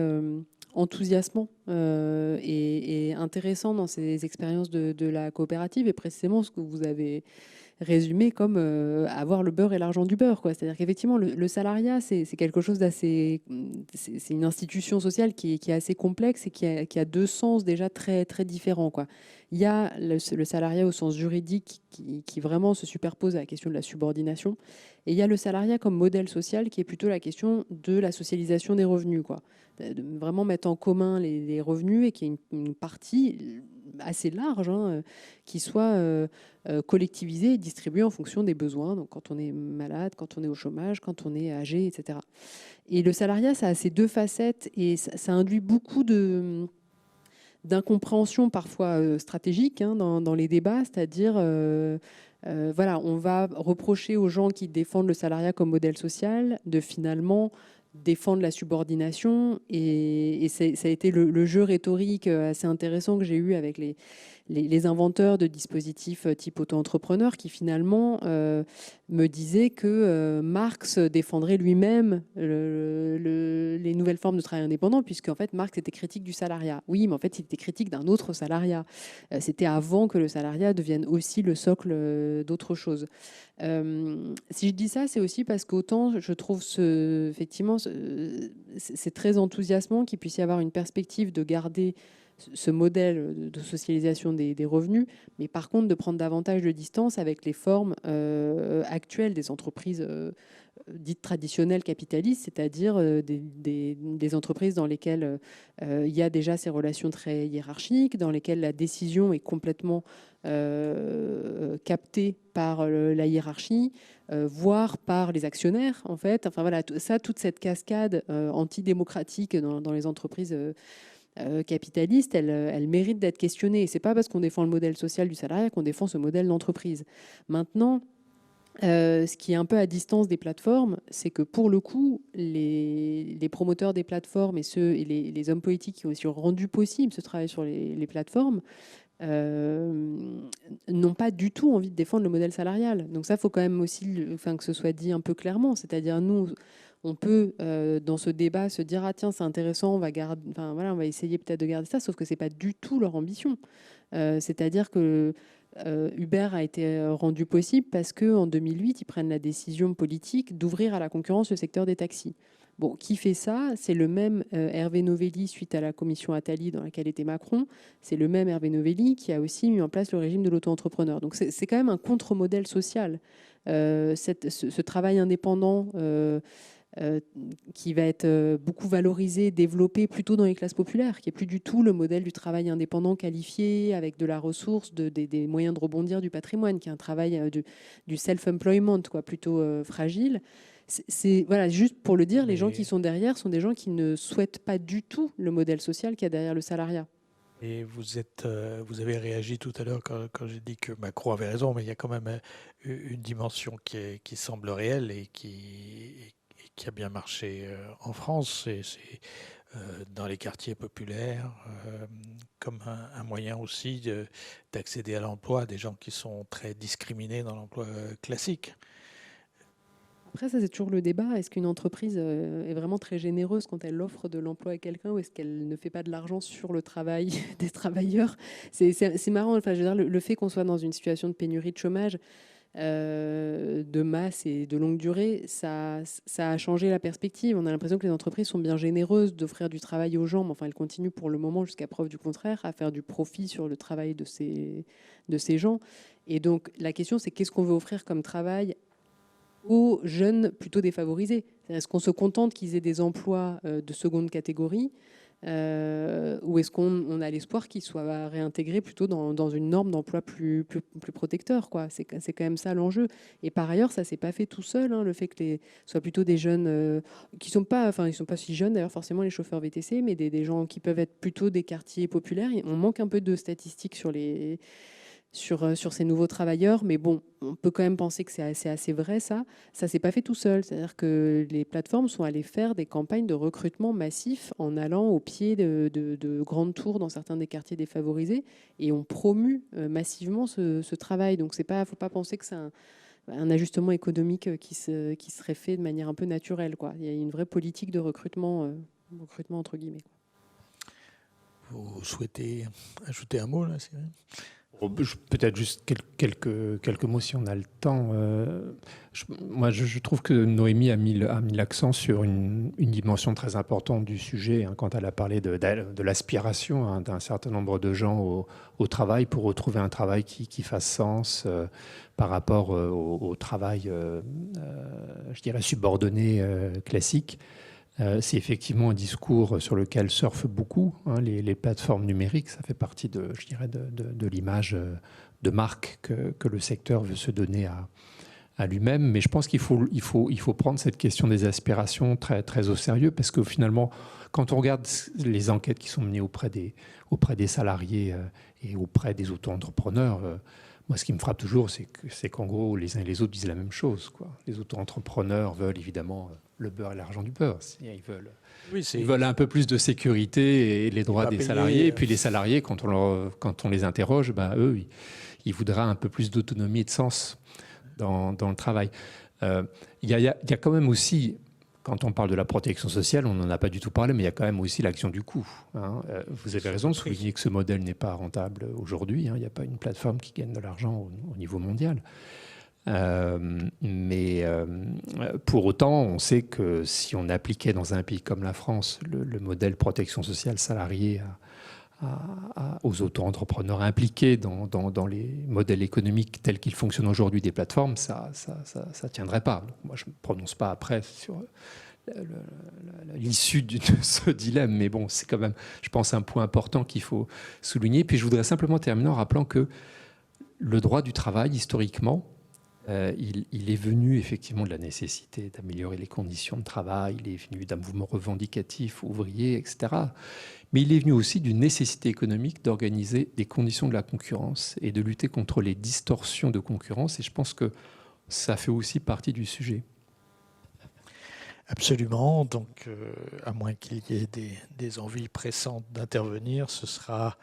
enthousiasmant et intéressant dans ces expériences de la coopérative, et précisément ce que vous avez résumé comme avoir le beurre et l'argent du beurre, quoi. C'est-à-dire qu'effectivement, le salariat, c'est quelque chose d'assez... C'est une institution sociale qui est assez complexe et qui a deux sens déjà très, très différents, quoi. Il y a le salariat au sens juridique qui vraiment se superpose à la question de la subordination. Et il y a le salariat comme modèle social qui est plutôt la question de la socialisation des revenus, quoi. De vraiment mettre en commun les revenus et qu'il y ait une partie assez large qui soit collectivisée et distribuée en fonction des besoins. Donc quand on est malade, quand on est au chômage, quand on est âgé, etc. Et le salariat, ça a ces deux facettes et ça induit beaucoup d'incompréhension parfois stratégique dans les débats, c'est-à-dire voilà, on va reprocher aux gens qui défendent le salariat comme modèle social de finalement défendre la subordination, et ça a été le jeu rhétorique assez intéressant que j'ai eu avec les inventeurs de dispositifs type auto-entrepreneur qui finalement me disaient que Marx défendrait lui-même les nouvelles formes de travail indépendant, puisque en fait Marx était critique du salariat. Oui, mais en fait il était critique d'un autre salariat. C'était avant que le salariat devienne aussi le socle d'autre chose. Si je dis ça, c'est aussi parce qu'autant je trouve effectivement c'est très enthousiasmant qu'il puisse y avoir une perspective de garder ce modèle de socialisation des revenus, mais par contre de prendre davantage de distance avec les formes actuelles des entreprises dites traditionnelles capitalistes, c'est-à-dire des entreprises dans lesquelles il y a déjà ces relations très hiérarchiques, dans lesquelles la décision est complètement captée par la hiérarchie, voire par les actionnaires, en fait. Enfin voilà, toute cette cascade antidémocratique dans les entreprises capitaliste, elle mérite d'être questionnée. Et c'est pas parce qu'on défend le modèle social du salariat qu'on défend ce modèle d'entreprise. Maintenant, ce qui est un peu à distance des plateformes, c'est que pour le coup, les promoteurs des plateformes et les hommes politiques qui ont aussi rendu possible ce travail sur les plateformes n'ont pas du tout envie de défendre le modèle salarial. Donc ça, il faut quand même aussi que ce soit dit un peu clairement. C'est-à-dire, nous, on peut, dans ce débat, se dire « Ah tiens, c'est intéressant, on va essayer peut-être de garder ça », sauf que ce n'est pas du tout leur ambition. C'est-à-dire que Uber a été rendu possible parce qu'en 2008, ils prennent la décision politique d'ouvrir à la concurrence le secteur des taxis. Bon, qui fait ça? C'est le même Hervé Novelli, suite à la commission Attali dans laquelle était Macron. C'est le même Hervé Novelli qui a aussi mis en place le régime de l'auto-entrepreneur. Donc c'est quand même un contre-modèle social. Ce travail indépendant qui va être beaucoup valorisé, développé plutôt dans les classes populaires, qui n'est plus du tout le modèle du travail indépendant qualifié, avec de la ressource, des moyens de rebondir du patrimoine, qui est un travail du self-employment, quoi, plutôt fragile. Voilà, juste pour le dire, les gens qui sont derrière sont des gens qui ne souhaitent pas du tout le modèle social qu'il y a derrière le salariat. Et vous avez réagi tout à l'heure quand j'ai dit que Macron avait raison, mais il y a quand même une dimension qui semble réelle et qui a bien marché en France. C'est dans les quartiers populaires, comme un moyen aussi d'accéder à l'emploi des gens qui sont très discriminés dans l'emploi classique. Après, ça, c'est toujours le débat. Est-ce qu'une entreprise est vraiment très généreuse quand elle offre de l'emploi à quelqu'un, ou est-ce qu'elle ne fait pas de l'argent sur le travail des travailleurs? C'est marrant. Enfin, je veux dire, le fait qu'on soit dans une situation de pénurie de chômage de masse et de longue durée, ça a changé la perspective. On a l'impression que les entreprises sont bien généreuses d'offrir du travail aux gens, mais enfin, elles continuent pour le moment, jusqu'à preuve du contraire, à faire du profit sur le travail de ces gens. Et donc, la question, c'est qu'est-ce qu'on veut offrir comme travail aux jeunes plutôt défavorisés? Est-ce qu'on se contente qu'ils aient des emplois de seconde catégorie, ou est-ce qu'on a l'espoir qu'ils soient réintégrés plutôt dans une norme d'emploi plus protecteur, quoi? C'est quand même ça l'enjeu. Et par ailleurs, ça s'est pas fait tout seul, hein, le fait que soient plutôt des jeunes qui sont pas, enfin, ils sont pas si jeunes d'ailleurs forcément, les chauffeurs VTC, mais des gens qui peuvent être plutôt des quartiers populaires. On manque un peu de statistiques sur ces nouveaux travailleurs, mais bon, on peut quand même penser que c'est assez vrai, ça. Ça s'est pas fait tout seul. C'est-à-dire que les plateformes sont allées faire des campagnes de recrutement massif en allant au pied de grandes tours dans certains des quartiers défavorisés, et ont promu massivement ce travail. Donc faut pas penser que c'est un ajustement économique qui serait fait de manière un peu naturelle, quoi. Il y a une vraie politique de recrutement entre guillemets, quoi. Vous souhaitez ajouter un mot là, Cyril ? Peut-être juste quelques mots si on a le temps. Moi, je trouve que Noémie a mis l'accent sur une dimension très importante du sujet, hein, quand elle a parlé de l'aspiration, hein, d'un certain nombre de gens au travail pour retrouver un travail qui fasse sens par rapport au travail, je dirais, subordonné classique. C'est effectivement un discours sur lequel surfent beaucoup, hein, les plateformes numériques. Ça fait partie je dirais, de l'image de marque que le secteur veut se donner à lui-même. Mais je pense qu'il faut prendre cette question des aspirations très, très au sérieux, parce que finalement, quand on regarde les enquêtes qui sont menées auprès des salariés et auprès des auto-entrepreneurs, moi, ce qui me frappe toujours, c'est qu'en gros, les uns et les autres disent la même chose, quoi. Les auto-entrepreneurs veulent évidemment le beurre et l'argent du beurre. Ils veulent un peu plus de sécurité et les droits des salariés. Et puis les salariés, quand on les interroge, eux, ils voudraient un peu plus d'autonomie et de sens dans le travail. Il y a quand même aussi, quand on parle de la protection sociale, on n'en a pas du tout parlé, mais il y a quand même aussi l'action du coût, hein. Vous avez raison de souligner que ce modèle n'est pas rentable aujourd'hui, hein. Il n'y a pas une plateforme qui gagne de l'argent au niveau mondial. Mais pour autant, on sait que si on appliquait dans un pays comme la France le modèle protection sociale salariée aux auto-entrepreneurs impliqués dans les modèles économiques tels qu'ils fonctionnent aujourd'hui des plateformes, ça tiendrait pas. Donc, moi, je ne me prononce pas après sur l'issue de ce dilemme, mais bon, c'est quand même, je pense, un point important qu'il faut souligner. Puis je voudrais simplement terminer en rappelant que le droit du travail, historiquement, il est venu effectivement de la nécessité d'améliorer les conditions de travail, il est venu d'un mouvement revendicatif, ouvrier, etc. Mais il est venu aussi d'une nécessité économique d'organiser des conditions de la concurrence et de lutter contre les distorsions de concurrence. Et je pense que ça fait aussi partie du sujet. Absolument. Donc, à moins qu'il y ait des envies pressantes d'intervenir, ce sera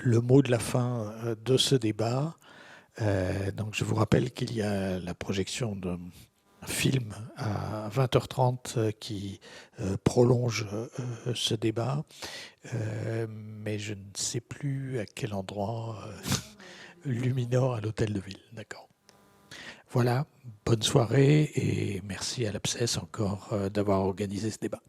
le mot de la fin de ce débat. Donc je vous rappelle qu'il y a la projection d'un film à 20h30 qui prolonge ce débat, mais je ne sais plus à quel endroit. Luminor à l'Hôtel de Ville, d'accord. Voilà, bonne soirée et merci à l'Abscess encore d'avoir organisé ce débat.